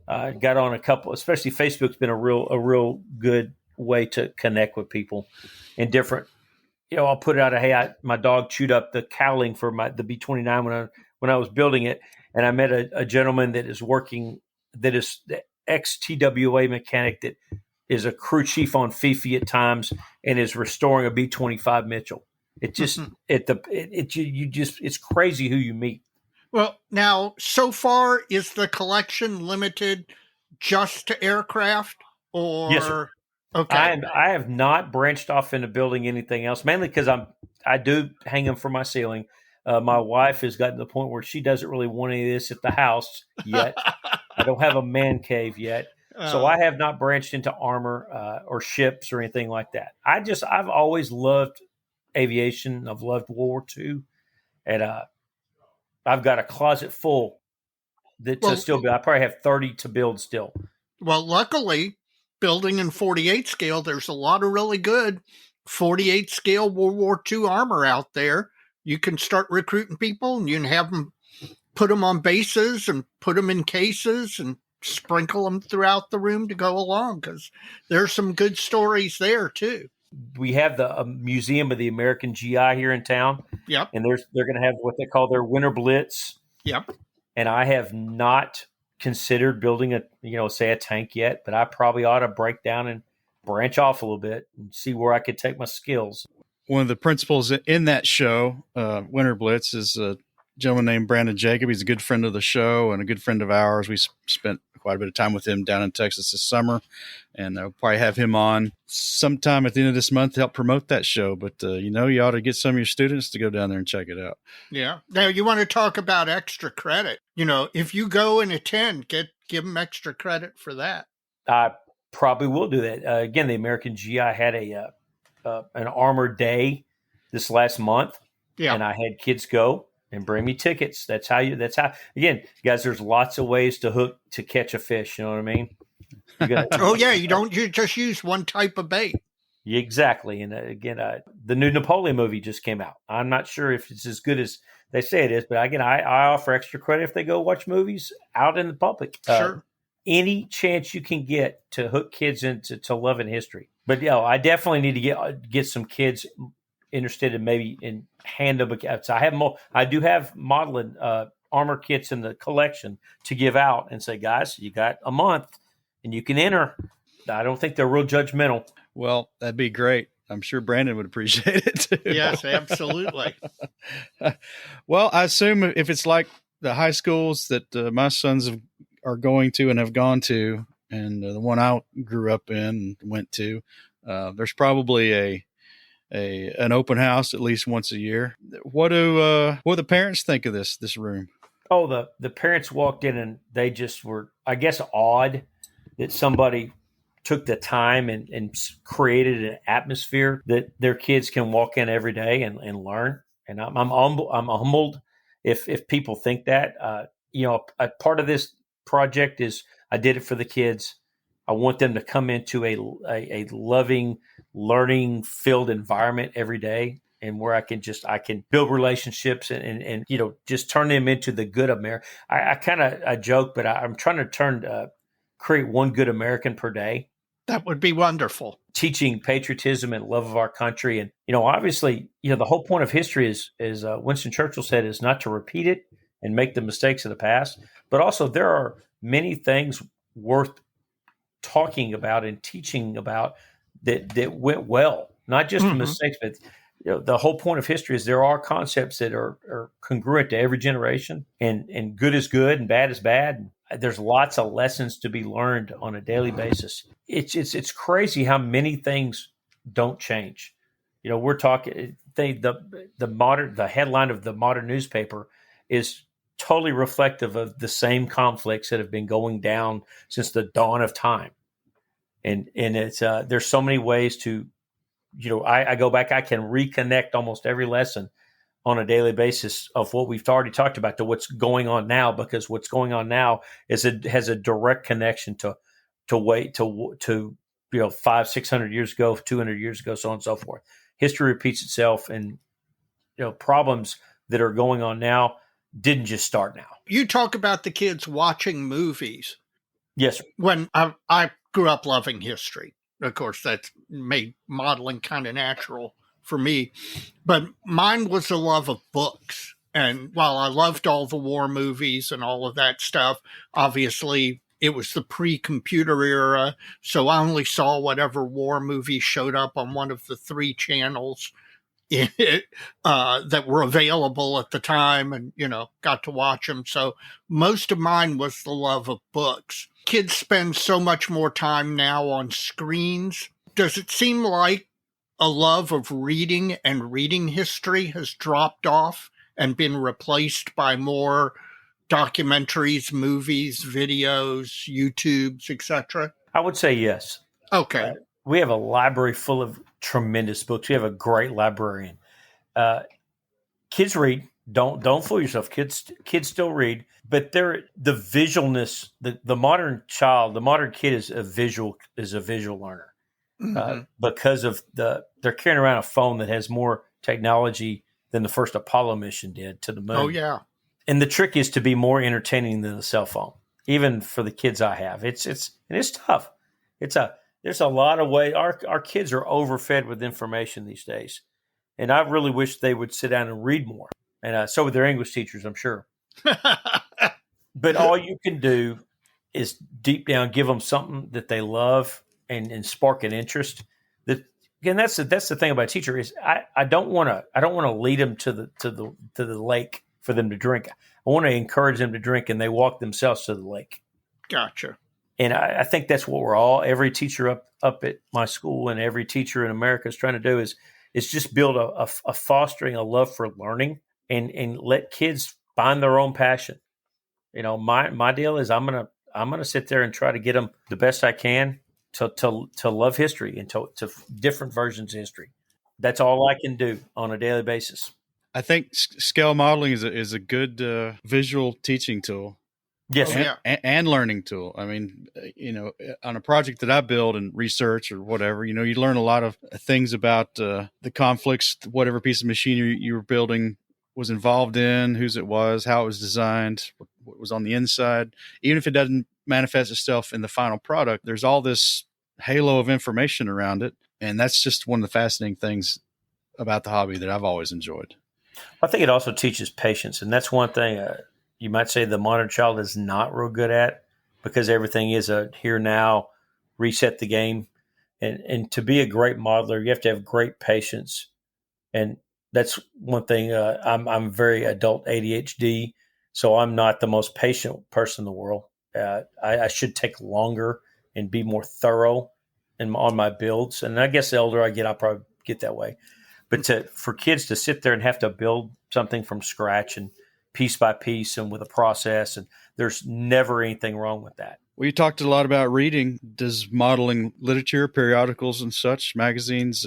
Speaker 5: Got on a couple, especially Facebook's been a real good way to connect with people in different. I'll put it out. Hey, my dog chewed up the cowling for the B-29 when I was building it. And I met a gentleman that is the ex-TWA mechanic that is a crew chief on Fifi at times and is restoring a B-25 Mitchell. It just it's crazy who you meet.
Speaker 3: Well, now so far is the collection limited just to aircraft, or
Speaker 5: Yes, sir.
Speaker 3: Okay?
Speaker 5: I have not branched off into building anything else, mainly because I do hang them from my ceiling. My wife has gotten to the point where she doesn't really want any of this at the house yet. I don't have a man cave yet. So I have not branched into armor or ships or anything like that. I've always loved aviation. I've loved World War II. And I've got a closet full to still build. I probably have 30 to build still.
Speaker 3: Well, luckily, building in 48 scale, there's a lot of really good 48 scale World War II armor out there. You can start recruiting people and you can have them put them on bases and put them in cases and sprinkle them throughout the room to go along, because there's some good stories there too.
Speaker 5: We have the Museum of the American GI here in town.
Speaker 3: Yep.
Speaker 5: And they're going to have what they call their Winter Blitz.
Speaker 3: Yep.
Speaker 5: And I have not considered building a tank yet, but I probably ought to break down and branch off a little bit and see where I could take my skills.
Speaker 2: One of the principals in that show, Winter Blitz, is a gentleman named Brandon Jacob. He's a good friend of the show and a good friend of ours. We spent quite a bit of time with him down in Texas this summer, and I'll probably have him on sometime at the end of this month to help promote that show. But, you ought to get some of your students to go down there and check it out. Yeah.
Speaker 3: Now, you want to talk about extra credit. If you go and attend, give them extra credit for that.
Speaker 5: I probably will do that. Again, the American GI had an armor day this last month, and I had kids go and bring me tickets. That's how again, guys, there's lots of ways to catch a fish. You know what I mean? You
Speaker 3: just use one type of bait.
Speaker 5: Exactly. And again, the new Napoleon movie just came out. I'm not sure if it's as good as they say it is, but again, I offer extra credit if they go watch movies out in the public.
Speaker 3: Sure.
Speaker 5: Any chance you can get to hook kids into loving history. But I definitely need to get some kids interested in hand them. I do have modeling armor kits in the collection to give out and say, guys, you got a month and you can enter. I don't think they're real judgmental.
Speaker 2: Well, that'd be great. I'm sure Brandon would appreciate it too.
Speaker 3: Yes, absolutely.
Speaker 2: Well, I assume if it's like the high schools that my sons are going to and have gone to, and the one I grew up in and went to, there's probably an open house at least once a year. What do the parents think of this room?
Speaker 5: Oh, the parents walked in and they just were, I guess, awed that somebody took the time and created an atmosphere that their kids can walk in every day and learn. And I'm humbled if people think that. A part of this project is I did it for the kids. I want them to come into a loving, learning filled environment every day, and where I can build relationships and just turn them into the good American. I kind of joke, but I'm trying to create one good American per day.
Speaker 3: That would be wonderful.
Speaker 5: Teaching patriotism and love of our country. And, obviously, the whole point of history is Winston Churchill said, is not to repeat it and make the mistakes of the past. But also there are many things worth talking about and teaching about that went well, not just the mistakes, but the whole point of history is there are concepts that are congruent to every generation, and good is good and bad is bad. There's lots of lessons to be learned on a daily basis. It's crazy how many things don't change. We're talking the headline of the modern newspaper is totally reflective of the same conflicts that have been going down since the dawn of time. And it's there's so many ways to, I go back, I can reconnect almost every lesson on a daily basis of what we've already talked about to what's going on now, because what's going on now has a direct connection to 500-600 years ago, 200 years ago, so on and so forth. History repeats itself, and problems that are going on now didn't just start now.
Speaker 3: You talk about the kids watching movies.
Speaker 5: Yes, sir.
Speaker 3: When I grew up loving history, of course, that's made modeling kind of natural for me. But mine was a love of books. And while I loved all the war movies and all of that stuff, obviously it was the pre-computer era. So I only saw whatever war movies showed up on one of the 3 channels that were available at the time, and, got to watch them. So most of mine was the love of books. Kids spend so much more time now on screens. Does it seem like a love of reading and reading history has dropped off and been replaced by more documentaries, movies, videos, YouTubes, etc.?
Speaker 5: I would say yes.
Speaker 3: Okay.
Speaker 5: We have a library full of tremendous books. We have a great librarian. Kids read. Don't fool yourself. Kids still read, but the visualness. The modern child, the modern kid is a visual learner. Because of they're carrying around a phone that has more technology than the first Apollo mission did to the moon.
Speaker 3: Oh yeah.
Speaker 5: And the trick is to be more entertaining than the cell phone, even for the kids I have. It's tough. There's a lot of ways. Our kids are overfed with information these days, and I really wish they would sit down and read more. And so would their English teachers, I'm sure. But all you can do is deep down give them something that they love and spark an interest. That, again, that's the thing about a teacher is I don't want to lead them to the lake for them to drink. I want to encourage them to drink, and they walk themselves to the lake.
Speaker 3: Gotcha.
Speaker 5: And I think that's what every teacher up at my school and every teacher in America is trying to do is just build a fostering a love for learning and let kids find their own passion. My deal is I'm gonna sit there and try to get them the best I can to love history and to different versions of history. That's all I can do on a daily basis.
Speaker 2: I think scale modeling is a good visual teaching tool.
Speaker 5: Yes,
Speaker 2: and learning tool. I mean, on a project that I build and research or whatever, you learn a lot of things about the conflicts, whatever piece of machinery you were building was involved in, whose it was, how it was designed, what was on the inside. Even if it doesn't manifest itself in the final product, there's all this halo of information around it. And that's just one of the fascinating things about the hobby that I've always enjoyed.
Speaker 5: I think it also teaches patience. And that's one thing you might say the modern child is not real good at, because everything is a here now, reset the game. And to be a great modeler, you have to have great patience. And that's one thing. I'm very adult ADHD, so I'm not the most patient person in the world. I should take longer and be more thorough on my builds. And I guess the older I get, I'll probably get that way. But for kids to sit there and have to build something from scratch and piece by piece and with a process, and there's never anything wrong with that.
Speaker 2: Well, you talked a lot about reading. Does modeling literature, periodicals, and such magazines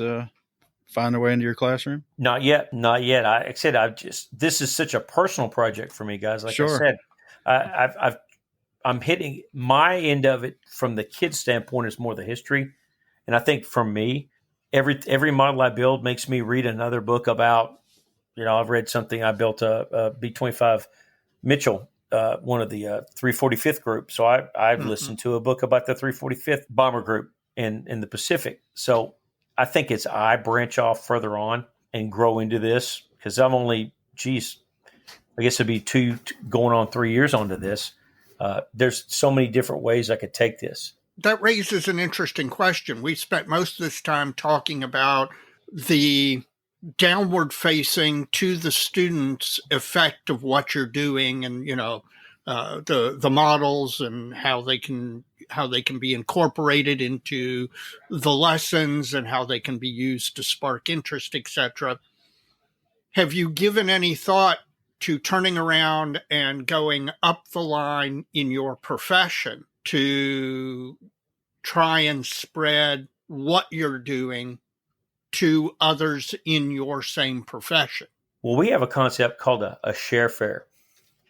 Speaker 2: find their way into your classroom?
Speaker 5: Not yet. Like I said, this is such a personal project for me, guys. Like
Speaker 2: Sure.
Speaker 5: I said, I'm hitting my end of it from the kid's standpoint is more the history, and I think for me, every model I build makes me read another book about. I've read something. I built a B-25 Mitchell, one of the 345th group. So I've listened to a book about the 345th bomber group in the Pacific. So I think I branch off further on and grow into this because I'm only, I guess it'd be going on 3 years onto this. There's so many different ways I could take this.
Speaker 3: That raises an interesting question. We spent most of this time talking about the downward facing to the students effect of what you're doing, and the models and how they can be incorporated into the lessons and how they can be used to spark interest, etc. Have you given any thought to turning around and going up the line in your profession to try and spread what you're doing to others in your same profession?
Speaker 5: Well, we have a concept called a share fair,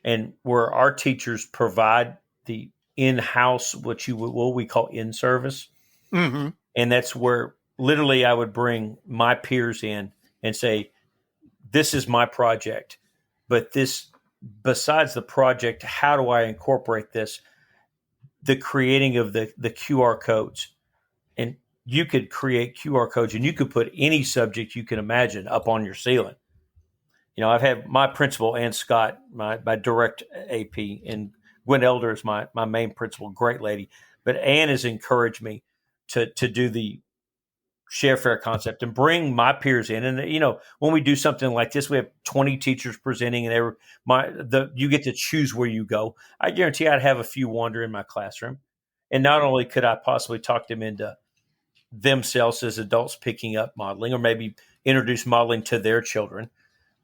Speaker 5: and where our teachers provide the in-house, what we call in-service.
Speaker 3: Mm-hmm.
Speaker 5: And that's where literally I would bring my peers in and say, this is my project, but besides the project, how do I incorporate this? The creating of the QR codes. And you could create QR codes and you could put any subject you can imagine up on your ceiling. I've had my principal, Ann Scott, my direct AP, and Gwen Elder is my main principal, great lady. But Ann has encouraged me to do the share fair concept and bring my peers in. And, when we do something like this, we have 20 teachers presenting and you get to choose where you go. I guarantee I'd have a few wander in my classroom. And not only could I possibly talk them into themselves as adults picking up modeling or maybe introduce modeling to their children,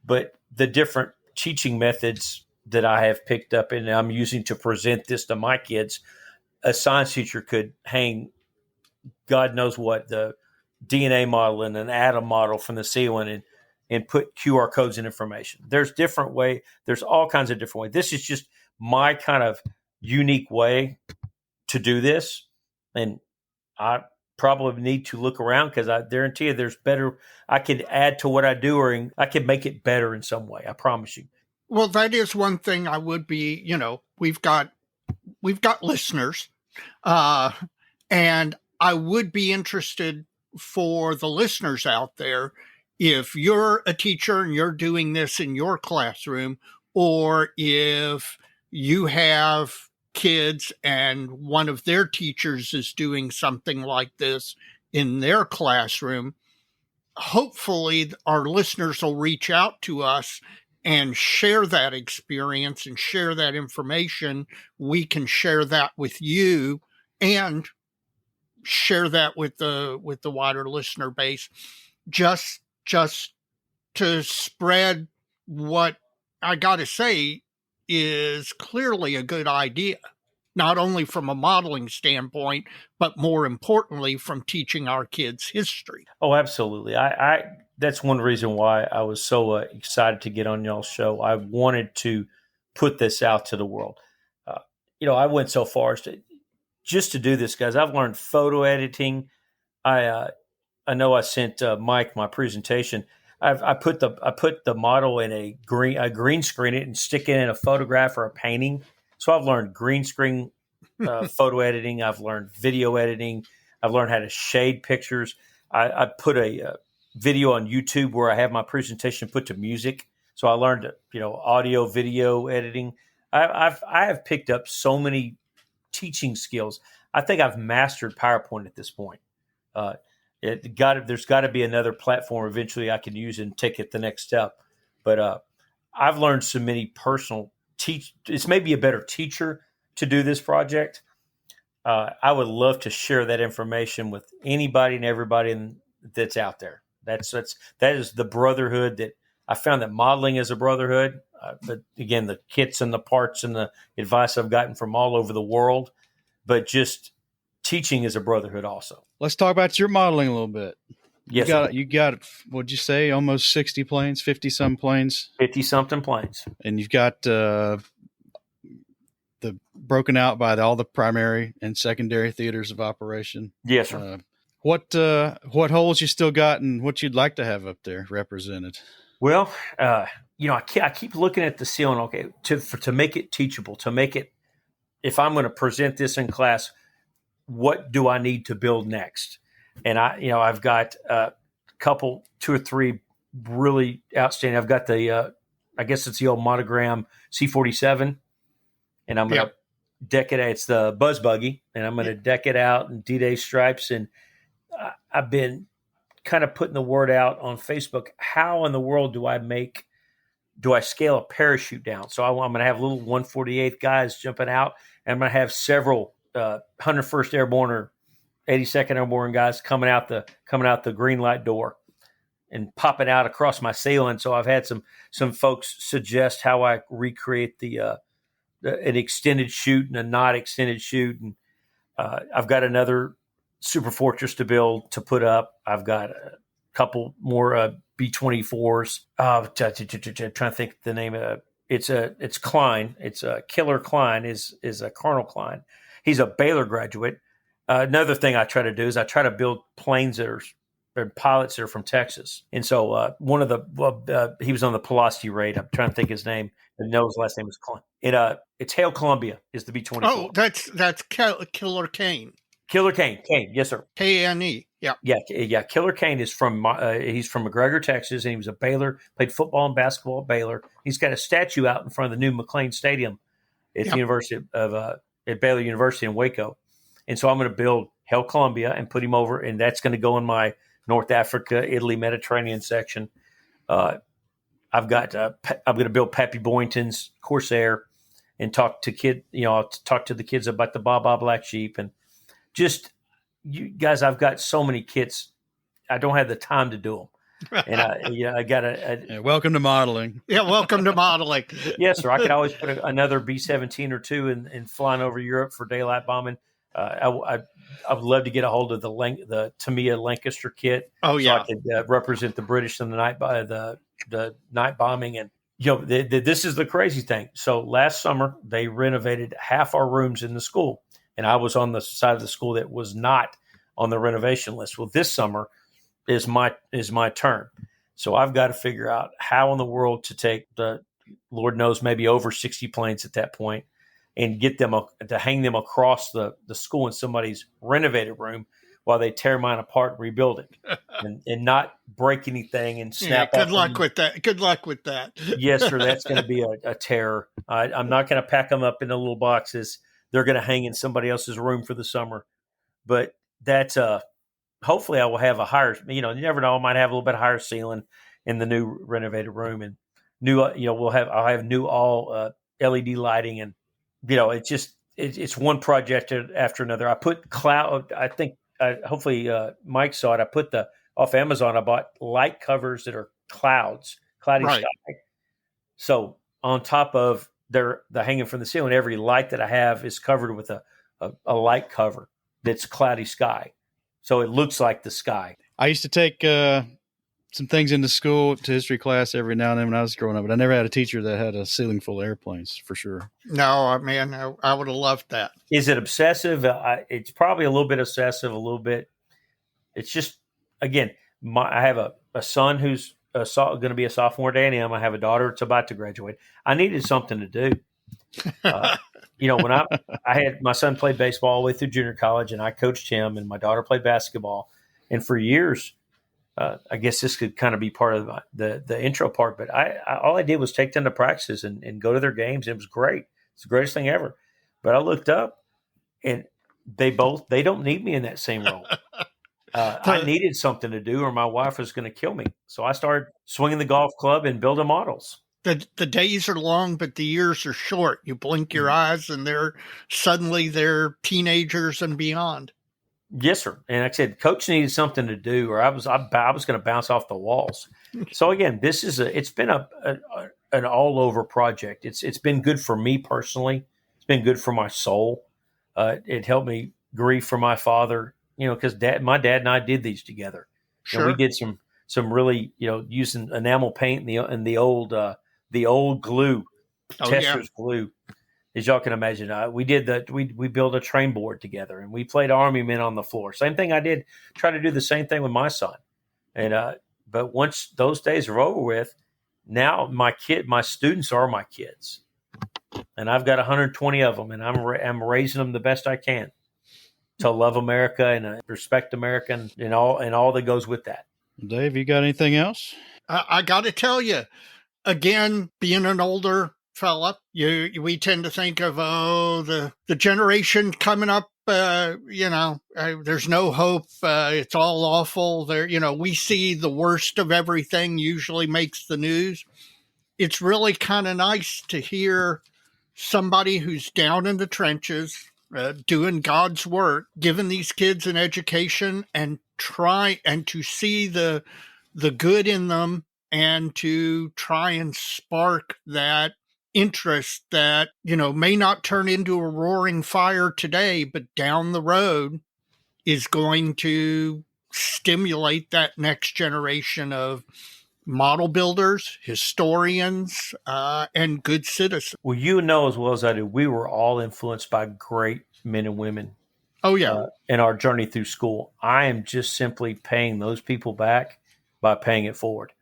Speaker 5: but the different teaching methods that I have picked up and I'm using to present this to my kids, a science teacher could hang God knows what, the DNA model and an atom model from the ceiling and put QR codes and information. There's all kinds of different ways. This is just my kind of unique way to do this. And I probably need to look around because I guarantee you there's better. I could add to what I do or I could make it better in some way. I promise you.
Speaker 3: Well, that is one thing I would be, we've got listeners, and I would be interested for the listeners out there, if you're a teacher and you're doing this in your classroom, or if you have kids and one of their teachers is doing something like this in their classroom, hopefully our listeners will reach out to us and share that experience and share that information. We can share that with you and share that with the wider listener base, just to spread what I got to say is clearly a good idea, not only from a modeling standpoint, but more importantly from teaching our kids history.
Speaker 5: Oh, absolutely. I that's one reason why I was so excited to get on y'all's show. I wanted to put this out to the world. I went so far as to do this, guys. I've learned photo editing. I know I sent Mike my presentation. I put the model in a green screen it and stick it in a photograph or a painting. So I've learned green screen photo editing. I've learned video editing. I've learned how to shade pictures. I put a video on YouTube where I have my presentation put to music. So I learned audio, video editing. I have picked up so many teaching skills. I think I've mastered PowerPoint at this point. There's got to be another platform eventually I can use and take it the next step. But I've learned so many personal it's maybe a better teacher to do this project. I would love to share that information with anybody and everybody that's out there. That is the brotherhood that I found, that modeling is a brotherhood. But again, the kits and the parts and the advice I've gotten from all over the world, but just teaching is a brotherhood also.
Speaker 2: Let's talk about your modeling a little bit.
Speaker 5: Yes,
Speaker 2: you got what'd you say? Almost 60 planes, 50 some planes,
Speaker 5: 50 something planes,
Speaker 2: and you've got the broken out by all the primary and secondary theaters of operation.
Speaker 5: Yes, sir.
Speaker 2: What holes you still got, and what you'd like to have up there represented?
Speaker 5: Well, I keep looking at the ceiling. Okay, to make it teachable, to make it, if I'm going to present this in class, what do I need to build next? And I've got a couple, 2 or 3 really outstanding. I've got the, I guess it's the old monogram C-47, and I'm going to deck it. It's the Buzz Buggy, and I'm going to deck it out in D-Day stripes. And I've been kind of putting the word out on Facebook. How in the world do I scale a parachute down? So I'm going to have little 148th guys jumping out, and I'm going to have several 101st Airborne or 82nd Airborne guys coming out the green light door and popping out across my ceiling. So I've had some folks suggest how I recreate an extended shoot and a not extended shoot. And I've got another Super Fortress to build, to put up. I've got a couple more B-24s. I'm trying to think the name of it. It's Klein. It's Killer Klein is a Colonel Klein. He's a Baylor graduate. Another thing I try to do is I try to build planes that are pilots that are from Texas. And so one of he was on the Pulaski raid. I'm trying to think his name. I know his last name is Klein. It's Hail Columbia is the B-24.
Speaker 3: Oh, that's Killer Kane.
Speaker 5: Killer Kane. Yes, sir.
Speaker 3: Kane. Yeah.
Speaker 5: Yeah. Killer Kane is he's from McGregor, Texas, and he was a Baylor, played football and basketball at Baylor. He's got a statue out in front of the new McLean Stadium at the University of at Baylor University in Waco. And so I'm going to build Hail Columbia and put him over, and that's going to go in my North Africa, Italy, Mediterranean section. I'm going to build Pappy Boynton's Corsair and talk to the kids about the Baa Black Sheep. And just, you guys, I've got so many kits. I don't have the time to do them. And I got to.
Speaker 2: Welcome to modeling.
Speaker 3: Yeah, welcome to modeling.
Speaker 5: Yes, sir. I could always put another B-17 or 2 and flying over Europe for daylight bombing. I would love to get a hold of the Tamiya Lancaster kit.
Speaker 3: Oh yeah,
Speaker 5: so I could represent the British in the night bombing. And this is the crazy thing. So last summer they renovated half our rooms in the school, and I was on the side of the school that was not on the renovation list. Well, this summer is my turn. So I've got to figure out how in the world to take the, Lord knows, maybe over 60 planes at that point, and get them to hang them across the school in somebody's renovated room while they tear mine apart and rebuild it, and not break anything and snap.
Speaker 3: Good luck with that. Good luck with that.
Speaker 5: Yes, sir. That's going to be a terror. I'm not going to pack them up into little boxes. They're going to hang in somebody else's room for the summer. But that's hopefully I will have a higher. You never know. I might have a little bit higher ceiling in the new renovated room, and new. I'll have new all LED lighting, and it's one project after another. I put cloud. I think hopefully Mike saw it. I put off Amazon. I bought light covers that are cloudy sky. So on top of the hanging from the ceiling, every light that I have is covered with a light cover that's cloudy sky. So it looks like the sky.
Speaker 2: I used to take some things into school to history class every now and then when I was growing up, but I never had a teacher that had a ceiling full of airplanes, for sure.
Speaker 3: No, man, I would have loved that.
Speaker 5: Is it obsessive? It's probably a little bit obsessive, a little bit. It's just, again, I have a son who's going to be a sophomore at A&M. I have a daughter that's about to graduate. I needed something to do. When I had my son played baseball all the way through junior college, and I coached him, and my daughter played basketball. And for years, I guess this could kind of be part of the intro part, but all I did was take them to practices and go to their games. And it was great. It's the greatest thing ever. But I looked up, and they don't need me in that same role. I needed something to do or my wife was going to kill me. So I started swinging the golf club and building models.
Speaker 3: The days are long, but the years are short. You blink your eyes and they're teenagers and beyond.
Speaker 5: Yes, sir. And like I said, coach needed something to do, or I was going to bounce off the walls. So again, it's been an all over project. It's been good for me personally. It's been good for my soul. It helped me grieve for my father, because my dad and I did these together.
Speaker 3: Sure.
Speaker 5: And we did some really, using enamel paint and the old glue, Tester's glue. As y'all can imagine, we did that. We built a train board together, and we played Army Men on the floor. Same thing I did. Try to do the same thing with my son. And but once those days are over with, now my students are my kids, and I've got 120 of them, and I'm raising them the best I can to love America and respect America and all that goes with that.
Speaker 2: Dave, you got anything else?
Speaker 3: I got to tell you, again, being an older fella, we tend to think of the generation coming up. There's no hope. It's all awful. We see the worst of everything usually makes the news. It's really kind of nice to hear somebody who's down in the trenches, doing God's work, giving these kids an education and to see the good in them and to try and spark that interest that, may not turn into a roaring fire today, but down the road is going to stimulate that next generation of model builders, historians, and good citizens.
Speaker 5: Well, you know as well as I do, we were all influenced by great men and women.
Speaker 3: Oh, yeah.
Speaker 5: In our journey through school. I am just simply paying those people back by paying it forward.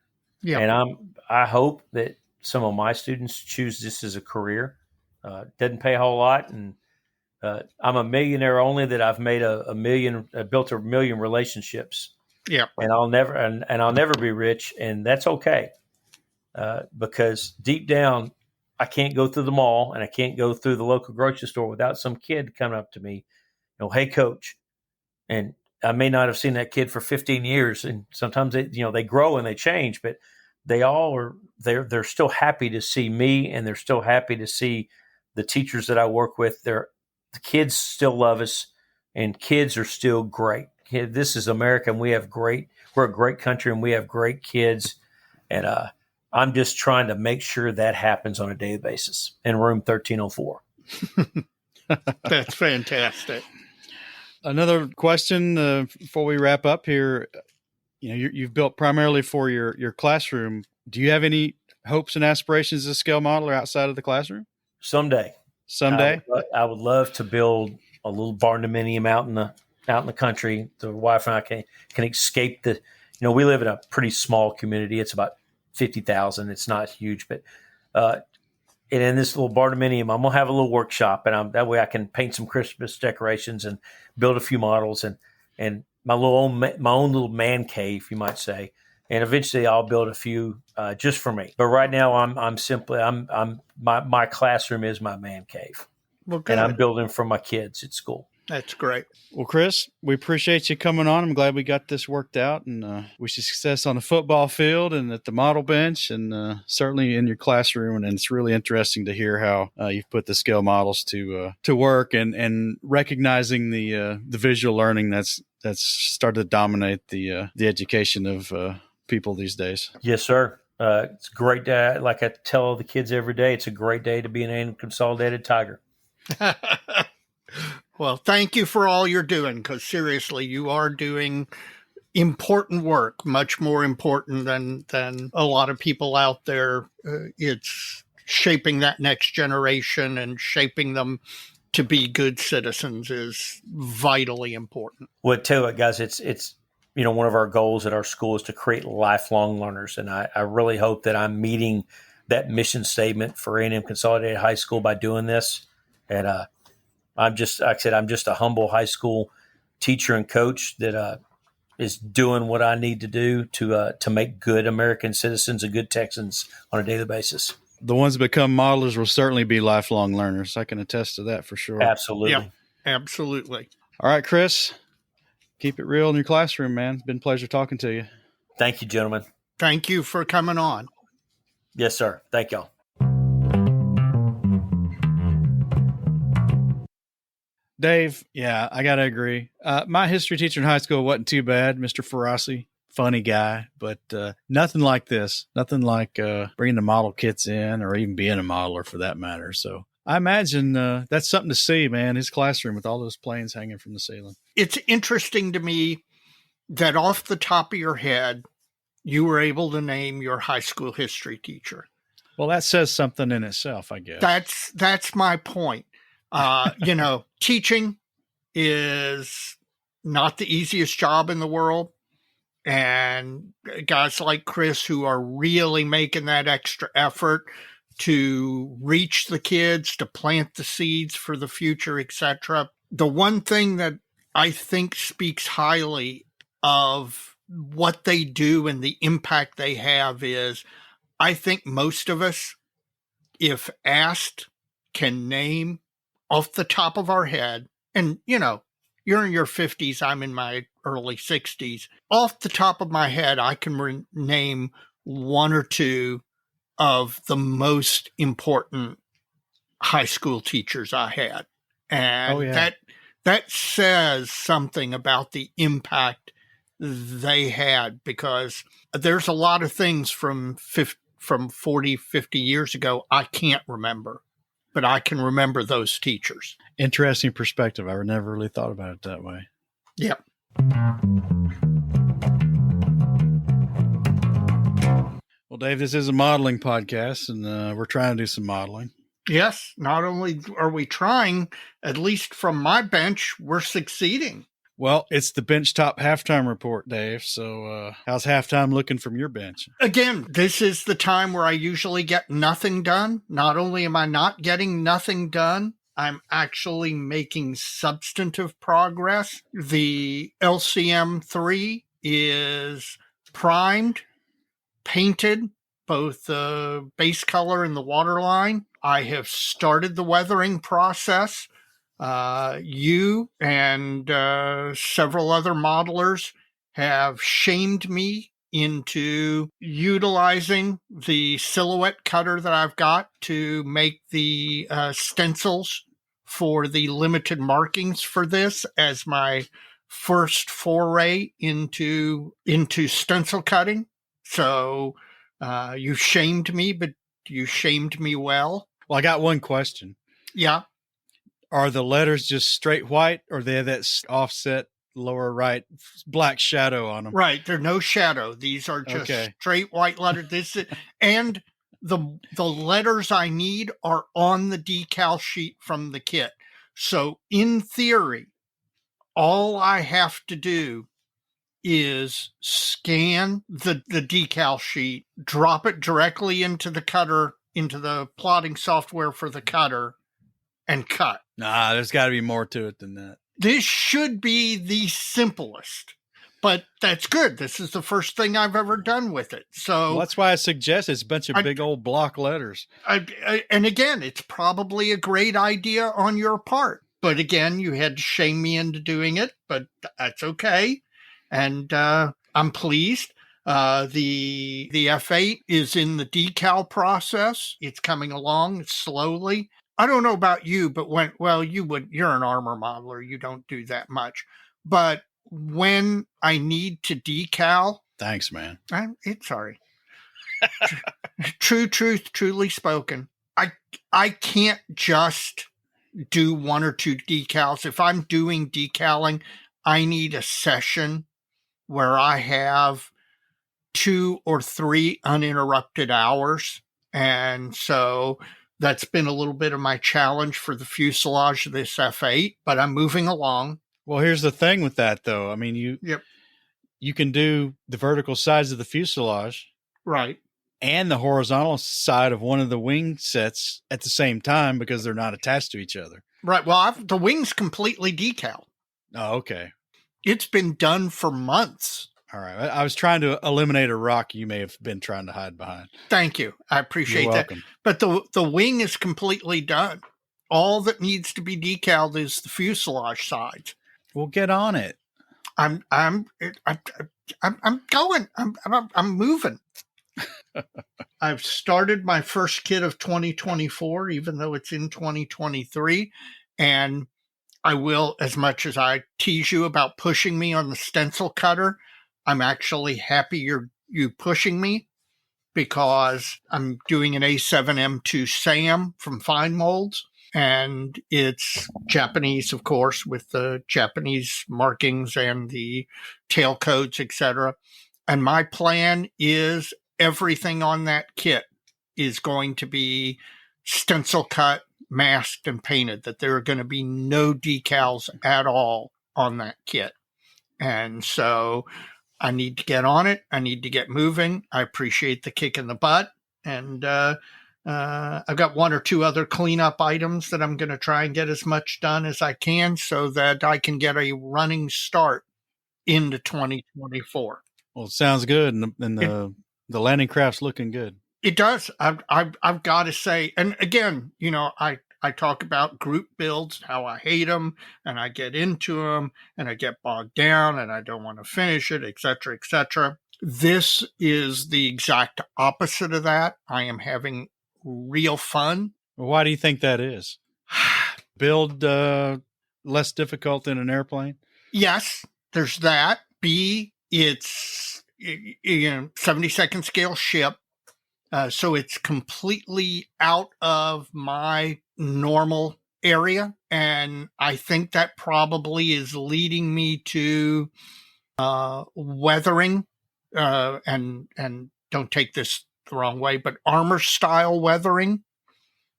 Speaker 3: Yeah.
Speaker 5: And I hope that some of my students choose this as a career. Doesn't pay a whole lot. And I'm a millionaire only that I've made built a million relationships.
Speaker 3: Yeah.
Speaker 5: And I'll never be rich. And that's okay. Because deep down, I can't go through the mall and I can't go through the local grocery store without some kid coming up to me, hey, coach. And I may not have seen that kid for 15 years. And sometimes they grow and they change, but they're still happy to see me, and they're still happy to see the teachers that I work with. The kids still love us, and kids are still great. This is America, and we're a great country, and we have great kids. And I'm just trying to make sure that happens on a daily basis in room 1304.
Speaker 3: That's fantastic.
Speaker 2: Another question before we wrap up here. You've built primarily for your classroom. Do you have any hopes and aspirations as a scale modeler outside of the classroom?
Speaker 5: Someday. I would love to build a little barndominium out in the country. The wife and I can escape we live in a pretty small community. It's about 50,000. It's not huge, but and in this little barndominium, I'm gonna have a little workshop, and that way I can paint some Christmas decorations and build a few models and my own little man cave, you might say. And eventually I'll build a few just for me. But right now my classroom is my man cave.
Speaker 3: Well, good.
Speaker 5: And I'm building for my kids at school.
Speaker 3: That's great.
Speaker 2: Well, Chris, we appreciate you coming on. I'm glad we got this worked out, and wish you success on the football field and at the model bench, and certainly in your classroom. And it's really interesting to hear how you've put the scale models to work, and recognizing the visual learning that's started to dominate the education of people these days.
Speaker 5: Yes, sir. It's a great day. Like I tell the kids every day, it's a great day to be an Consolidated Tiger.
Speaker 3: Well, thank you for all you're doing, because seriously, you are doing important work, much more important than a lot of people out there. It's shaping that next generation and shaping them to be good citizens is vitally important.
Speaker 5: Well, tell you what, guys, it's one of our goals at our school is to create lifelong learners, and I really hope that I'm meeting that mission statement for A&M Consolidated High School by doing this. And I'm just a humble high school teacher and coach that is doing what I need to do to make good American citizens and good Texans on a daily basis.
Speaker 2: The ones that become modelers will certainly be lifelong learners. I can attest to that for sure.
Speaker 5: Absolutely.
Speaker 3: Yeah, absolutely.
Speaker 2: All right, Chris, Keep it real in your classroom, man. It's been a pleasure talking to you.
Speaker 5: Thank you, gentlemen.
Speaker 3: Thank you for coming on.
Speaker 5: Yes, sir. Thank y'all.
Speaker 2: Dave, yeah, I got to agree. My history teacher in high school wasn't too bad, Mr. Ferrasi. Funny guy, but nothing like this. Nothing like bringing the model kits in or even being a modeler for that matter. So I imagine that's something to see, man, his classroom with all those planes hanging from the ceiling.
Speaker 3: It's interesting to me that off the top of your head, you were able to name your high school history teacher.
Speaker 2: Well, that says something in itself, I guess.
Speaker 3: That's my point. Teaching is not the easiest job in the world. And guys like Chris who are really making that extra effort to reach the kids, to plant the seeds for the future, etc. The one thing that I think speaks highly of what they do and the impact they have is I think most of us, if asked, can name off the top of our head, and you're in your 50s, I'm in my early 60s. Off the top of my head, I can name one or two of the most important high school teachers I had. And that says something about the impact they had, because there's a lot of things from 40, 50 years ago I can't remember, but I can remember those teachers.
Speaker 2: Interesting perspective. I never really thought about it that way.
Speaker 3: Yep.
Speaker 2: Well, Dave, this is a modeling podcast, and we're trying to do some modeling.
Speaker 3: Yes. Not only are we trying, at least from my bench, we're succeeding.
Speaker 2: Well, it's the bench top halftime report, Dave. So how's halftime looking from your bench?
Speaker 3: Again, this is the time where I usually get nothing done. Not only am I not getting nothing done, I'm actually making substantive progress. The LCM3 is primed, painted, both the base color and the waterline. I have started the weathering process. You and several other modelers have shamed me into utilizing the silhouette cutter that I've got to make the stencils for the limited markings for this as my first foray into stencil cutting. So you shamed me, but you shamed me well.
Speaker 2: Well, I got one question.
Speaker 3: Yeah.
Speaker 2: Are the letters just straight white, or they have that offset lower right black shadow on them?
Speaker 3: Right. There's no shadow. These are just straight white letters. And the letters I need are on the decal sheet from the kit. So in theory, all I have to do is scan the decal sheet, drop it directly into the cutter, into the plotting software for the cutter, and cut.
Speaker 2: Nah, there's got to be more to it than that.
Speaker 3: This should be the simplest, but that's good. This is the first thing I've ever done with it. So
Speaker 2: that's why I suggest it's a bunch of big old block letters.
Speaker 3: And again, it's probably a great idea on your part, but again, you had to shame me into doing it, but that's okay. And I'm pleased. The F8 is in the decal process. It's coming along slowly. I don't know about you, but you're an armor modeler. You don't do that much. But when I need to decal.
Speaker 2: Thanks, man.
Speaker 3: Sorry. True truth, truly spoken. I can't just do one or two decals. If I'm doing decaling, I need a session where I have 2 or 3 uninterrupted hours. And so that's been a little bit of my challenge for the fuselage of this F8, but I'm moving along.
Speaker 2: Well, here's the thing with that, though. I mean, you can do the vertical sides of the fuselage,
Speaker 3: right,
Speaker 2: and the horizontal side of one of the wing sets at the same time because they're not attached to each other.
Speaker 3: Right. Well, the wing's completely decal.
Speaker 2: Oh, okay.
Speaker 3: It's been done for months.
Speaker 2: All right. I was trying to eliminate a rock you may have been trying to hide behind.
Speaker 3: Thank you. I appreciate
Speaker 2: You're
Speaker 3: that.
Speaker 2: welcome.
Speaker 3: But the wing is completely done. All that needs to be decaled is the fuselage sides.
Speaker 2: Well, get on it.
Speaker 3: I'm going. I'm moving. I've started my first kit of 2024, even though it's in 2023, and I will, as much as I tease you about pushing me on the stencil cutter, I'm actually happy you pushing me, because I'm doing an A7M2 SAM from Fine Molds, and it's Japanese, of course, with the Japanese markings and the tail codes, etc. And my plan is everything on that kit is going to be stencil cut, masked, and painted, that there are going to be no decals at all on that kit. And so I need to get on it. I need to get moving. I appreciate the kick in the butt. And I've got one or two other cleanup items that I'm going to try and get as much done as I can, so that I can get a running start into 2024.
Speaker 2: Well, it sounds good. And the landing craft's looking good.
Speaker 3: It does. I've got to say, and again, I talk about group builds, how I hate them, and I get into them, and I get bogged down, and I don't want to finish it, etc., etc. This is the exact opposite of that. I am having real fun.
Speaker 2: Well, why do you think that is? Build less difficult than an airplane?
Speaker 3: Yes, there's that. B, it's 72nd scale ship. So it's completely out of my normal area. And I think that probably is leading me to weathering, and don't take this the wrong way, but armor style weathering,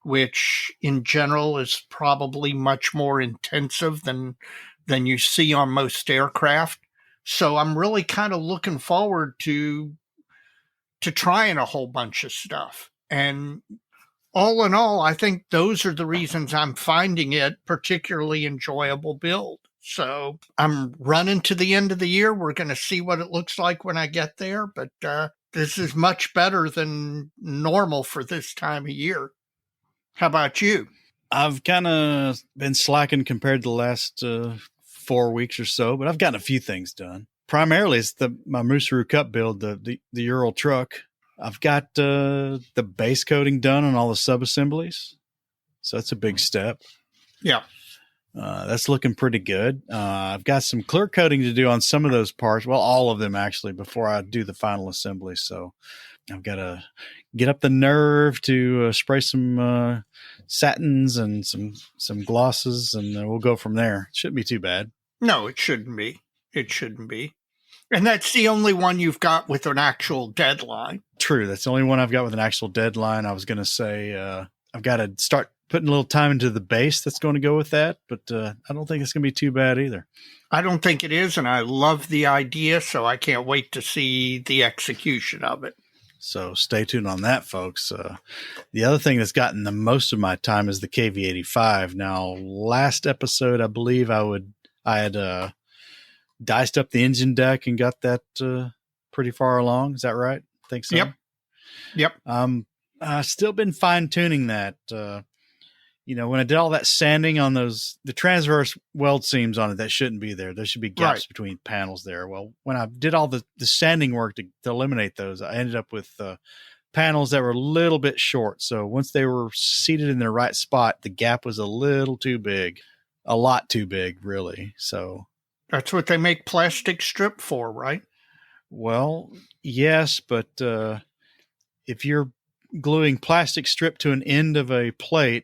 Speaker 3: which in general is probably much more intensive than you see on most aircraft. So I'm really kind of looking forward to trying a whole bunch of stuff. And all in all, I think those are the reasons I'm finding it particularly enjoyable build. So I'm running to the end of the year. We're going to see what it looks like when I get there. But this is much better than normal for this time of year. How about you?
Speaker 2: I've kind of been slacking compared to the last 4 weeks or so, but I've gotten a few things done. Primarily, it's my Musaru Cup build, the Ural truck. I've got the base coating done on all the sub-assemblies, so that's a big step.
Speaker 3: Yeah.
Speaker 2: That's looking pretty good. I've got some clear coating to do on some of those parts, well, all of them actually, before I do the final assembly. So I've got to get up the nerve to spray some satins and some glosses, and we'll go from there. It shouldn't be too bad. No,
Speaker 3: it shouldn't be. It shouldn't be. And that's the only one you've got with an actual deadline.
Speaker 2: True. That's the only one I've got with an actual deadline. I was going to say I've got to start putting a little time into the base that's going to go with that, but I don't think it's going to be too bad either.
Speaker 3: I don't think it is, and I love the idea, so I can't wait to see the execution of it.
Speaker 2: So stay tuned on that, folks. The other thing that's gotten the most of my time is the KV-85. Now, last episode, I believe I had diced up the engine deck and got that pretty far along. Is that right? I think so.
Speaker 3: Yep.
Speaker 2: I've still been fine tuning that. When I did all that sanding on the transverse weld seams on it, that shouldn't be there. There should be gaps between panels there. Well, when I did all the sanding work to eliminate those, I ended up with panels that were a little bit short. So once they were seated in their right spot, the gap was a little too big, a lot too big, really. So
Speaker 3: that's what they make plastic strip for, right?
Speaker 2: Well, yes, but if you're gluing plastic strip to an end of a plate,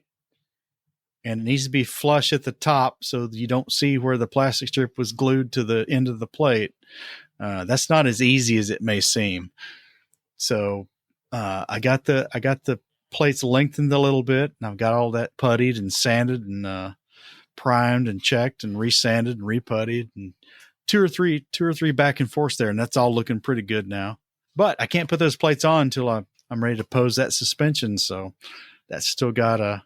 Speaker 2: and it needs to be flush at the top so you don't see where the plastic strip was glued to the end of the plate, that's not as easy as it may seem. So I got the plates lengthened a little bit, and I've got all that puttied and sanded and primed and checked and resanded and reputtied, and two or three back and forth there, and that's all looking pretty good now. But I can't put those plates on until I'm ready to pose that suspension, so that's still got a.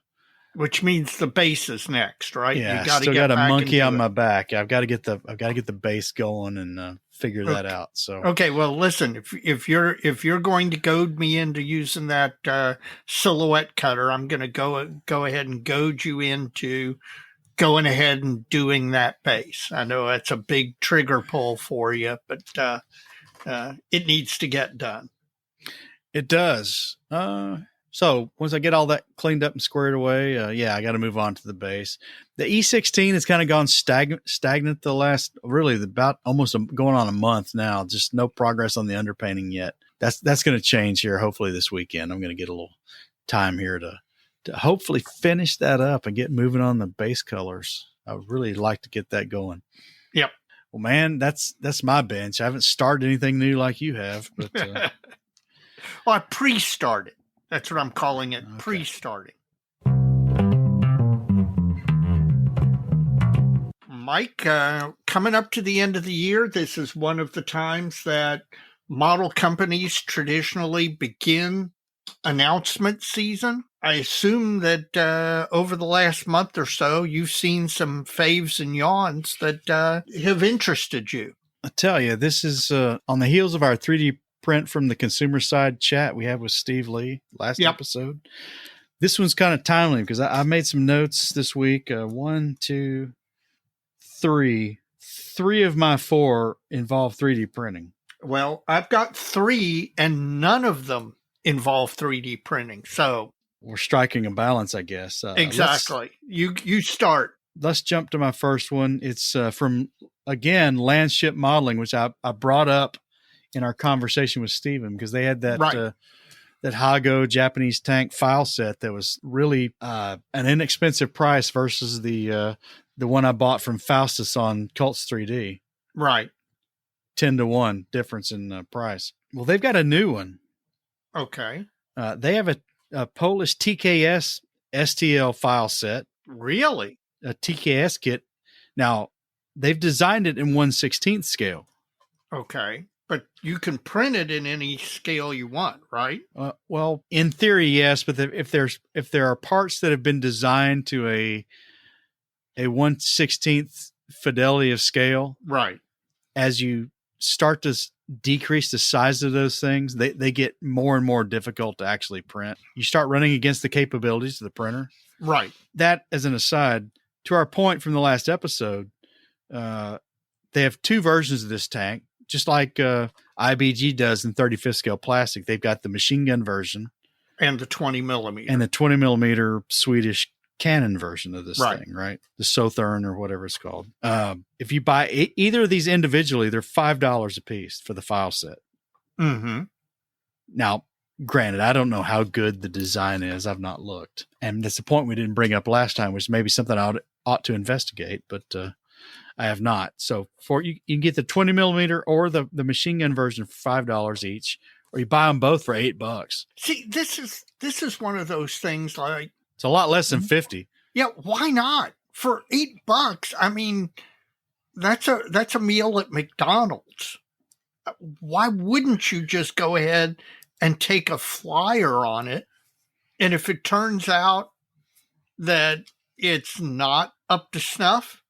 Speaker 3: Which means the base is next, right?
Speaker 2: Yeah, I still got a monkey on my back. I've got to get the base going and figure that out. So
Speaker 3: okay, well, listen, if you're going to goad me into using that silhouette cutter, I'm going to go ahead and goad you into going ahead and doing that base. I know that's a big trigger pull for you, but it needs to get done.
Speaker 2: It does. So once I get all that cleaned up and squared away, I got to move on to the base. The E16 has kind of gone stagnant the last, really about almost going on a month now. Just no progress on the underpainting yet. That's going to change here. Hopefully this weekend, I'm going to get a little time here to hopefully finish that up and get moving on the base colors. I would really like to get that going.
Speaker 3: Yep.
Speaker 2: Well, man, that's my bench. I haven't started anything new like you have, but
Speaker 3: well, I pre-started. That's what I'm calling it,
Speaker 2: okay.
Speaker 3: Pre-starting. Mike, coming up to the end of the year, this is one of the times that model companies traditionally begin announcement season. I assume that over the last month or so, you've seen some faves and yawns that have interested you.
Speaker 2: I tell you, this is on the heels of our 3D print from the consumer side chat we had with Steve Lee last episode. This one's kind of timely because I made some notes this week. 1, 2, 3. 3 of my 4 involve 3D printing.
Speaker 3: Well, I've got 3 and none of them involve 3D printing. So
Speaker 2: we're striking a balance, I guess.
Speaker 3: Exactly. You start.
Speaker 2: Let's jump to my first one. It's from, again, Landship Modeling, which I brought up in our conversation with Steven, because they had that that Hago Japanese tank file set that was really an inexpensive price versus the one I bought from Faustus on Cults 3D.
Speaker 3: Right.
Speaker 2: 10-1 difference in price. Well, they've got a new one.
Speaker 3: Okay.
Speaker 2: They have a Polish TKS STL file set.
Speaker 3: Really?
Speaker 2: A TKS kit. Now, they've designed it in 1/16 scale.
Speaker 3: Okay. But you can print it in any scale you want, right?
Speaker 2: Well, in theory, yes. But if there are parts that have been designed to a 1/16 fidelity of scale,
Speaker 3: right?
Speaker 2: As you start to decrease the size of those things, they get more and more difficult to actually print. You start running against the capabilities of the printer,
Speaker 3: right? That,
Speaker 2: as an aside, to our point from the last episode, they have 2 versions of this tank. Just like IBG does in 35th scale plastic, they've got the machine gun version
Speaker 3: and the 20 millimeter
Speaker 2: and the 20 millimeter Swedish Canon version of this thing, right? The Sothern or whatever it's called. If you buy either of these individually, they're $5 a piece for the file set.
Speaker 3: Mm-hmm.
Speaker 2: Now, granted, I don't know how good the design is. I've not looked, and that's the point we didn't bring up last time, which may be something I ought to investigate, but I have not. So you can get the 20 millimeter or the machine gun version for $5 each, or you buy them both for $8.
Speaker 3: See, this is one of those things like
Speaker 2: it's a lot less than 50.
Speaker 3: Yeah, why not? For $8, I mean, that's a meal at McDonald's. Why wouldn't you just go ahead and take a flyer on it? And if it turns out that it's not up to snuff,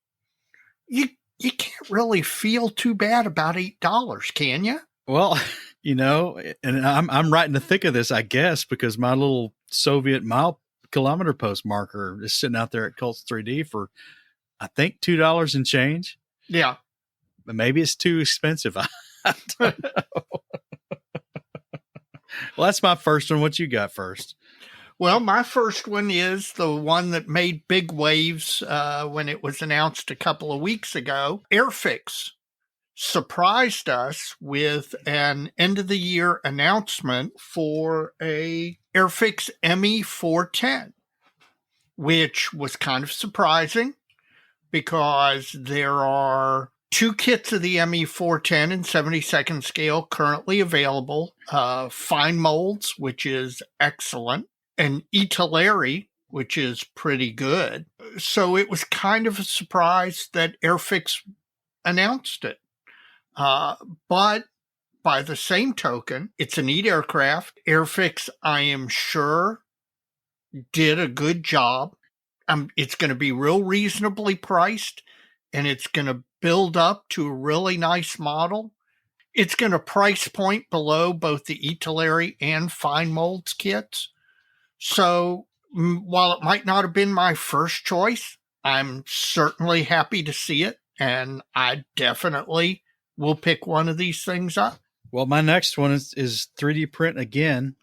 Speaker 3: you can't really feel too bad about $8, can you?
Speaker 2: Well, and I'm right in the thick of this, I guess, because my little Soviet mile kilometer post marker is sitting out there at Cults 3D for, I think, $2 and change.
Speaker 3: Yeah.
Speaker 2: But maybe it's too expensive. I don't know. Well, that's my first one. What you got first?
Speaker 3: Well, my first one is the one that made big waves when it was announced a couple of weeks ago. Airfix surprised us with an end-of-the-year announcement for a Airfix ME410, which was kind of surprising because there are 2 kits of the ME410 in 72nd scale currently available, fine molds, which is excellent, and Italeri, which is pretty good. So it was kind of a surprise that Airfix announced it. But by the same token, it's a neat aircraft. Airfix, I am sure, did a good job. It's going to be real reasonably priced, and it's going to build up to a really nice model. It's going to price point below both the Italeri and fine molds kits. So while it might not have been my first choice, I'm certainly happy to see it, and I definitely will pick one of these things up.
Speaker 2: Well, my next one is 3D print again.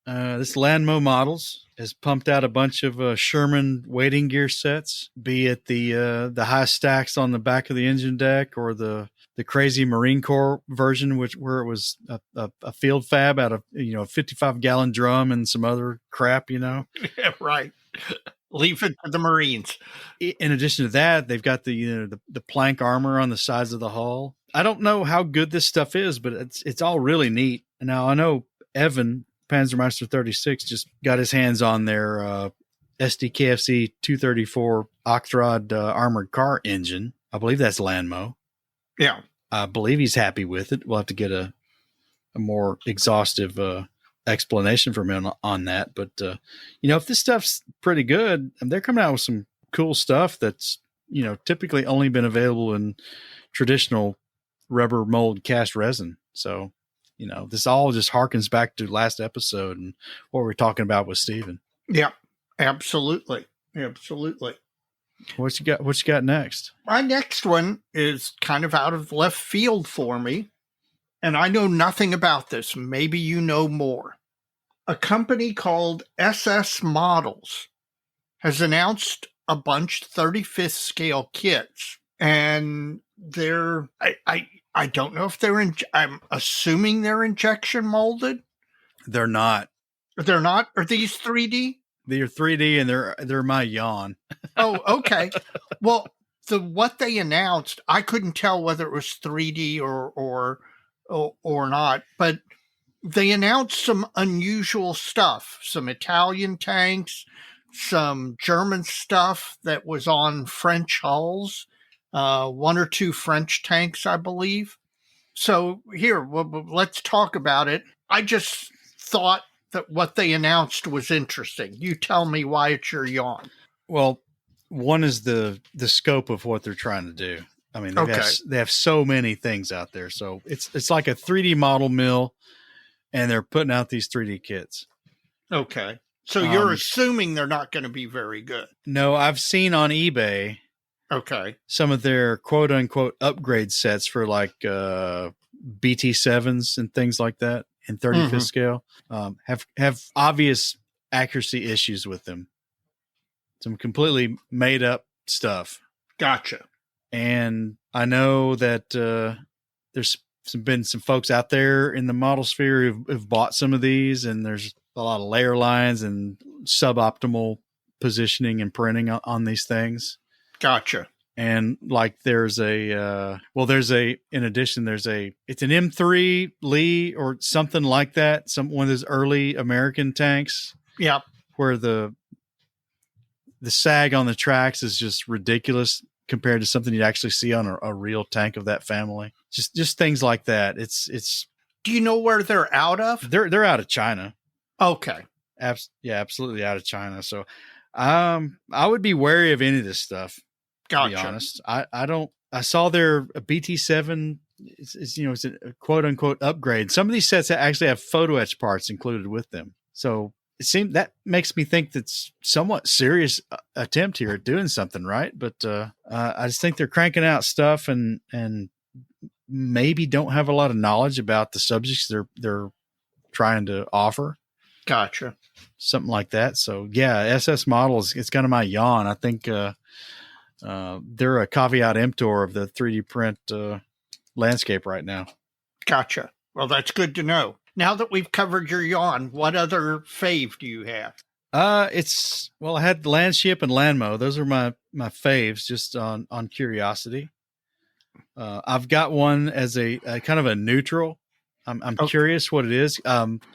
Speaker 2: This Landmo Models has pumped out a bunch of Sherman wading gear sets, be it the high stacks on the back of the engine deck or the crazy Marine Corps version, where it was a field fab out of a 55-gallon drum and some other crap.
Speaker 3: Yeah, right. Leave it to the Marines.
Speaker 2: In addition to that, they've got the plank armor on the sides of the hull. I don't know how good this stuff is, but it's all really neat. Now I know Evan Panzermeister 36 just got his hands on their SDKFC 234 Octrod armored car engine. I believe that's Landmo.
Speaker 3: Yeah.
Speaker 2: I believe he's happy with it. We'll have to get a more exhaustive explanation from him on that. But, if this stuff's pretty good, they're coming out with some cool stuff that's, typically only been available in traditional rubber mold cast resin. So, this all just harkens back to last episode and what we were talking about with Steven.
Speaker 3: Yeah, absolutely. Absolutely.
Speaker 2: What you got next?
Speaker 3: My next one is kind of out of left field for me, and I know nothing about this. Maybe you know more. A company called SS Models has announced a bunch 35th scale kits, and they're I don't know if I'm assuming they're injection molded.
Speaker 2: They're not.
Speaker 3: They're not? Are these 3D?
Speaker 2: They're 3D and they're my yawn.
Speaker 3: Oh, okay. Well, what they announced, I couldn't tell whether it was 3D or not, but they announced some unusual stuff, some Italian tanks, some German stuff that was on French hulls, one or two French tanks, I believe. So here, let's talk about it. I just thought that what they announced was interesting. You tell me why it's your yawn.
Speaker 2: Well, one is the scope of what they're trying to do. I mean,
Speaker 3: Okay.
Speaker 2: they have so many things out there. So it's like a 3D model mill, and they're putting out these 3D kits.
Speaker 3: Okay. So you're assuming they're not going to be very good.
Speaker 2: No, I've seen on eBay
Speaker 3: Okay.
Speaker 2: some of their quote unquote upgrade sets for like BT7s and things like that in 35th scale have obvious accuracy issues with them. Some completely made up stuff.
Speaker 3: Gotcha.
Speaker 2: And I know that there's been some folks out there in the model sphere who've bought some of these, and there's a lot of layer lines and suboptimal positioning and printing on these things.
Speaker 3: Gotcha.
Speaker 2: And like it's an M3 Lee or something like that. One of those early American tanks.
Speaker 3: Yeah.
Speaker 2: Where the sag on the tracks is just ridiculous compared to something you'd actually see on a real tank of that family. Just things like that. It's.
Speaker 3: Do you know where they're out of?
Speaker 2: They're out of China.
Speaker 3: Okay.
Speaker 2: Absolutely out of China. So, I would be wary of any of this stuff.
Speaker 3: Gotcha.
Speaker 2: To be honest, I saw their BT7. It's a quote unquote upgrade. Some of these sets actually have photo etch parts included with them. So it seemed that makes me think that's somewhat serious attempt here at doing something right. But I just think they're cranking out stuff and maybe don't have a lot of knowledge about the subjects they're trying to offer.
Speaker 3: Gotcha.
Speaker 2: Something like that. So yeah, SS Models, it's kind of my yawn. I think they're a caveat emptor of the 3D print landscape right now.
Speaker 3: Gotcha. Well, that's good to know. Now that we've covered your yawn, what other fave do you have?
Speaker 2: I had Landship and Landmo. Those are my faves, just on curiosity. I've got one as a kind of a neutral. I'm curious what it is.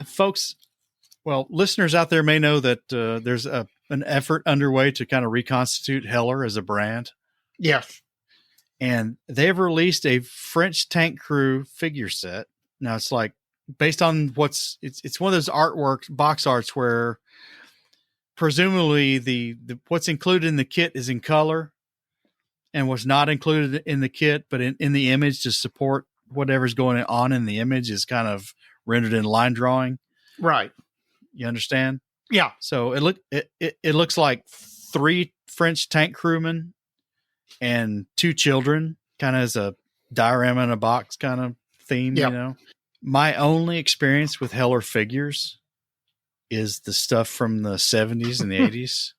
Speaker 2: Folks, listeners out there may know that there's an effort underway to kind of reconstitute Heller as a brand.
Speaker 3: Yes.
Speaker 2: And they've released a French tank crew figure set. Now it's like based on it's one of those box arts where presumably the what's included in the kit is in color and what's not included in the kit, but in the image to support whatever's going on in the image is kind of rendered in line drawing.
Speaker 3: Right.
Speaker 2: You understand?
Speaker 3: Yeah.
Speaker 2: So it looks like 3 French tank crewmen and 2 children, kind of as a diorama in a box kind of theme,
Speaker 3: Yep.
Speaker 2: you know. My only experience with Heller figures is the stuff from the 70s and the 80s.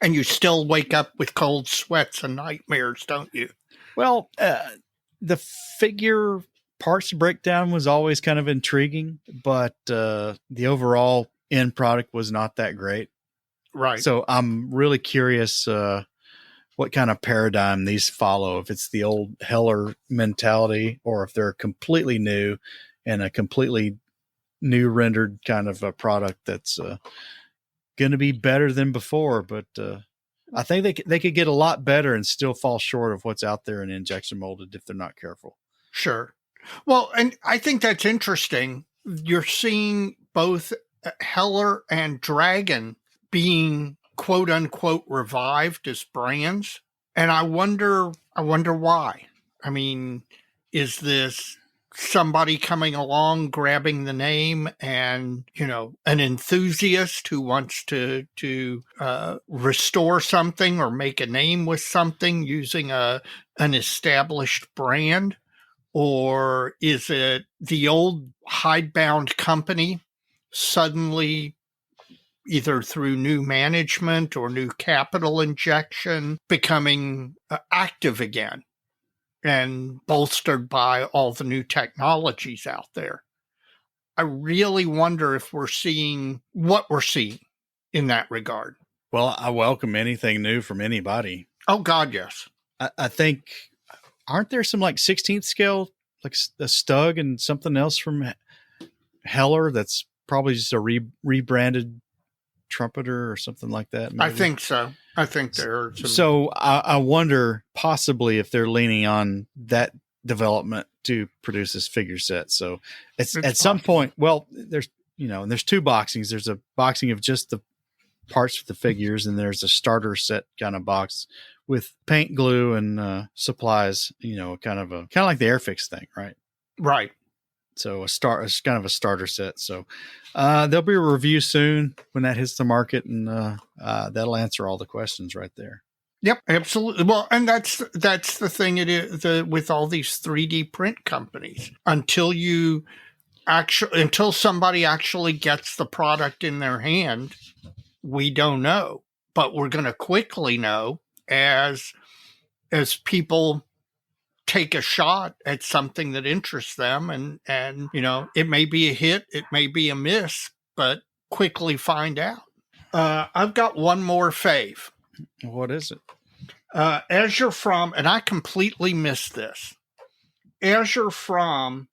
Speaker 3: And you still wake up with cold sweats and nightmares, don't you?
Speaker 2: Well, the figure parts breakdown was always kind of intriguing, but the overall end product was not that great.
Speaker 3: Right.
Speaker 2: So I'm really curious what kind of paradigm these follow, if it's the old Heller mentality or if they're completely new and a completely new rendered kind of a product that's going to be better than before. But I think they could get a lot better and still fall short of what's out there in injection molded if they're not careful.
Speaker 3: Sure. Well, and I think that's interesting. You're seeing both Heller and Dragon being quote unquote revived as brands. And I wonder why. I mean, is this somebody coming along, grabbing the name and, you know, an enthusiast who wants to restore something or make a name with something using an established brand? Or is it the old hidebound company suddenly, either through new management or new capital injection, becoming active again and bolstered by all the new technologies out there? I really wonder if we're seeing what we're seeing in that regard.
Speaker 2: Well, I welcome anything new from anybody.
Speaker 3: Oh, God, yes.
Speaker 2: I think, aren't there some like 16th scale, like a Stug and something else from Heller that's probably just a rebranded trumpeter or something like that? Maybe?
Speaker 3: I think so. I think there are some.
Speaker 2: So I wonder possibly if they're leaning on that development to produce this figure set. So it's at some point, well, there's 2 boxings. There's a boxing of just the parts for the figures, and there's a starter set kind of box with paint, glue, and supplies, you know, kind of like the Airfix thing, right?
Speaker 3: Right.
Speaker 2: So it's kind of a starter set. So there'll be a review soon when that hits the market, and that'll answer all the questions right there.
Speaker 3: Yep, absolutely. Well, and that's the thing with all these 3D print companies. Until somebody actually gets the product in their hand, we don't know. But we're going to quickly know as people take a shot at something that interests them, and you know, it may be a hit, it may be a miss, but quickly find out. I've got one more fave.
Speaker 2: What is it?
Speaker 3: Azure From, and I completely missed this. Azure From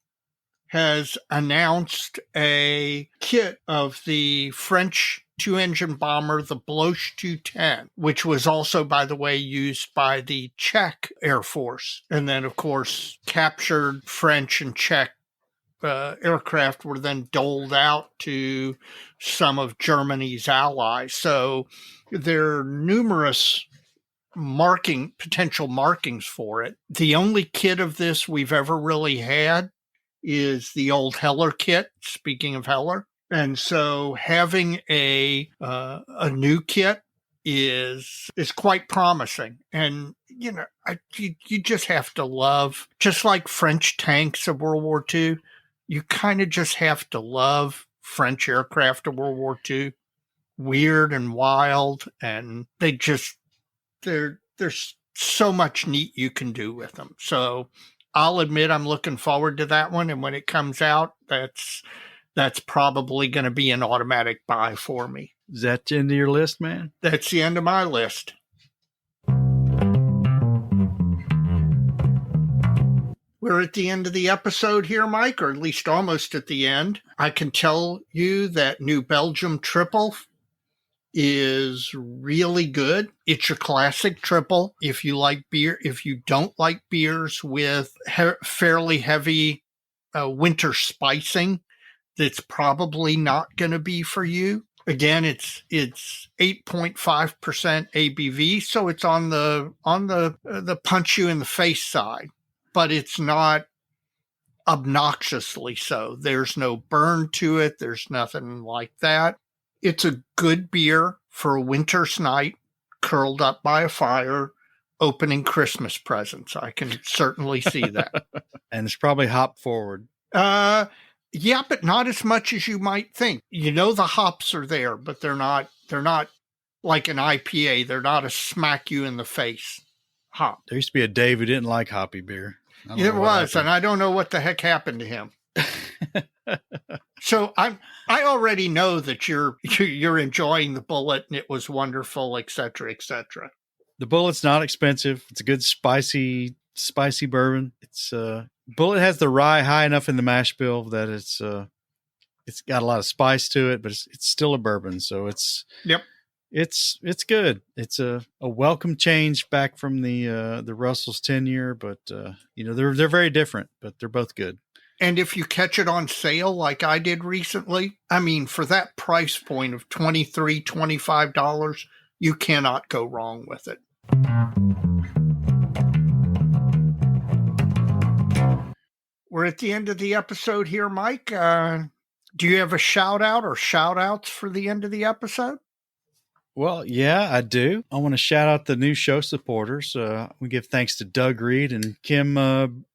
Speaker 3: has announced a kit of the French 2-engine bomber, the Bloch 210, which was also, by the way, used by the Czech Air Force. And then, of course, captured French and Czech aircraft were then doled out to some of Germany's allies. So there are numerous potential markings for it. The only kit of this we've ever really had is the old Heller kit, speaking of Heller. And so having a new kit is quite promising. And, you know, you just have to love, just like French tanks of World War II, you kind of just have to love French aircraft of World War II. Weird and wild, and there's so much neat you can do with them. So I'll admit I'm looking forward to that one. And when it comes out, that's probably going to be an automatic buy for me.
Speaker 2: Is that the end of your list, man?
Speaker 3: That's the end of my list. We're at the end of the episode here, Mike, or at least almost at the end. I can tell you that New Belgium Triple is really good. It's your classic triple. If you like beer, if you don't like beers with fairly heavy winter spicing, that's probably not going to be for you. Again, it's 8.5% ABV, so it's on the punch you in the face side, but it's not obnoxiously so. There's no burn to it. There's nothing like that. It's a good beer for a winter's night, curled up by a fire, opening Christmas presents. I can certainly see that.
Speaker 2: And it's probably hop forward.
Speaker 3: Yeah, but not as much as you might think. You know, the hops are there, but they're not like an IPA. They're not a smack you in the face hop.
Speaker 2: There used to be a Dave who didn't like hoppy beer.
Speaker 3: It was, and I don't know what the heck happened to him. So I already know that you're enjoying the Bullet and it was wonderful, et cetera, et cetera.
Speaker 2: The Bullet's not expensive. It's a good spicy bourbon. It's Bullet has the rye high enough in the mash bill that it's got a lot of spice to it, but it's still a bourbon. So it's good. It's a welcome change back from the Russell's 10-year, but they're very different, but they're both good.
Speaker 3: And if you catch it on sale like I did recently, I mean, for that price point of $23, $25, you cannot go wrong with it. We're at the end of the episode here, Mike. Do you have a shout out or shout outs for the end of the episode?
Speaker 2: Well, yeah, I do. I want to shout out the new show supporters. We give thanks to Doug Reed and Kim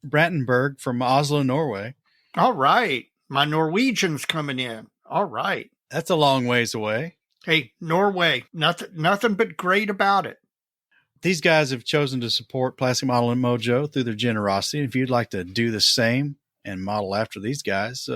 Speaker 2: Brantenberg from Oslo, Norway.
Speaker 3: All right. My Norwegian's coming in. All right.
Speaker 2: That's a long ways away.
Speaker 3: Hey, Norway, nothing but great about it.
Speaker 2: These guys have chosen to support Plastic Modeling Mojo through their generosity. If you'd like to do the same and model after these guys,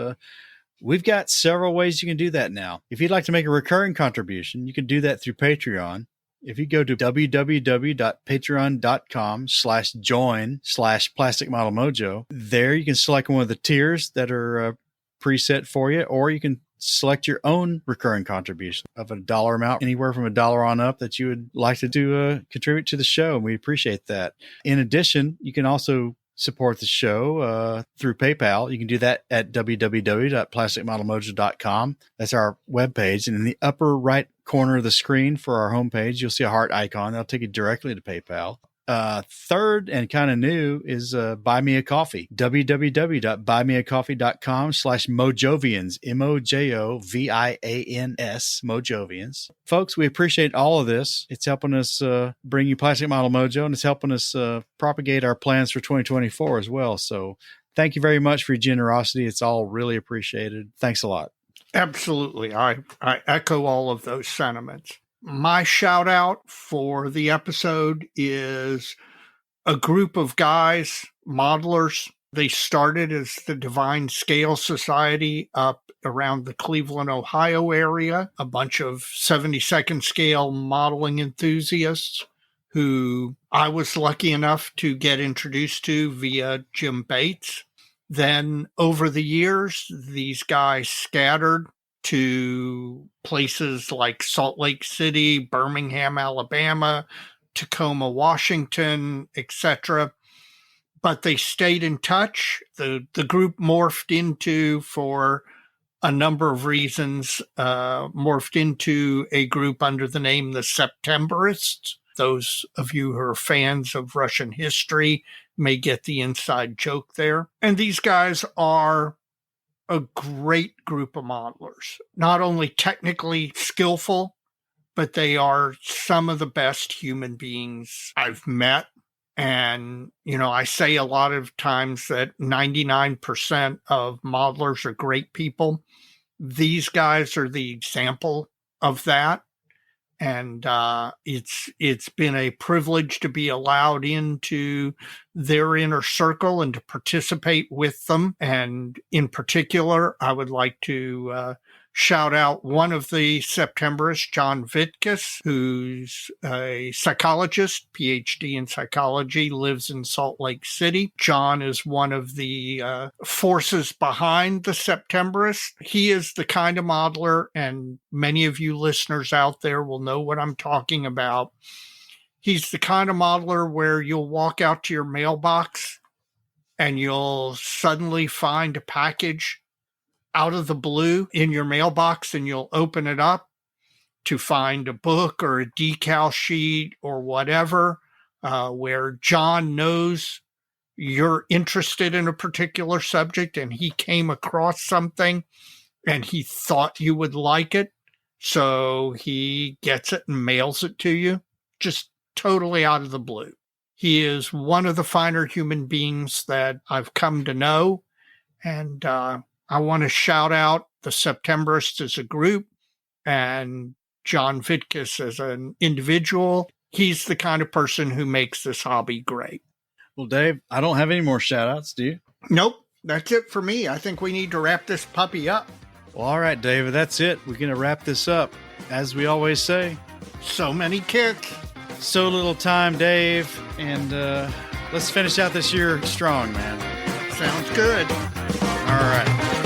Speaker 2: we've got several ways you can do that now. If you'd like to make a recurring contribution, you can do that through Patreon. If you go to www.patreon.com/join/plasticmodelmojo, there you can select one of the tiers that are preset for you, or you can select your own recurring contribution of a dollar amount, anywhere from $1 on up that you would like to contribute to the show. And we appreciate that. In addition, you can also support the show through PayPal. You can do that at www.plasticmodelmojo.com. That's our webpage. And in the upper right corner of the screen for our homepage, you'll see a heart icon. That'll take you directly to PayPal. Third and kind of new is Buy Me a Coffee. www.buymeacoffee.com/Mojovians, Mojovians, Mojovians. Folks, we appreciate all of this. It's helping us bring you Plastic Model Mojo, and it's helping us propagate our plans for 2024 as well. So thank you very much for your generosity. It's all really appreciated. Thanks a lot.
Speaker 3: Absolutely. I echo all of those sentiments. My shout out for the episode is a group of guys, modelers. They started as the Divine Scale Society up around the Cleveland, Ohio area, a bunch of 72nd scale modeling enthusiasts who I was lucky enough to get introduced to via Jim Bates. Then over the years, these guys scattered to places like Salt Lake City, Birmingham, Alabama, Tacoma, Washington, etc. But they stayed in touch. The group morphed into, for a number of reasons, morphed into a group under the name the Septemberists. Those of you who are fans of Russian history may get the inside joke there. And these guys are a great group of modelers, not only technically skillful, but they are some of the best human beings I've met. And, I say a lot of times that 99% of modelers are great people. These guys are the example of that. And it's been a privilege to be allowed into their inner circle and to participate with them. And in particular, I would like to shout out one of the Septemberists, John Vitkus, who's a psychologist, PhD in psychology, lives in Salt Lake City. John is one of the forces behind the Septemberists. He is the kind of modeler, and many of you listeners out there will know what I'm talking about. He's the kind of modeler where you'll walk out to your mailbox and you'll suddenly find a package out of the blue in your mailbox, and you'll open it up to find a book or a decal sheet or whatever, where John knows you're interested in a particular subject and he came across something and he thought you would like it. So he gets it and mails it to you, just totally out of the blue. He is one of the finer human beings that I've come to know. And I want to shout out the Septembrists as a group and John Vitkus as an individual. He's the kind of person who makes this hobby great.
Speaker 2: Well, Dave, I don't have any more shout outs, do you?
Speaker 3: Nope, that's it for me. I think we need to wrap this puppy up.
Speaker 2: Well, all right, David, that's it. We're going to wrap this up. As we always say,
Speaker 3: So many kicks.
Speaker 2: so little time, Dave. And let's finish out this year strong, man.
Speaker 3: Sounds good.
Speaker 2: All right.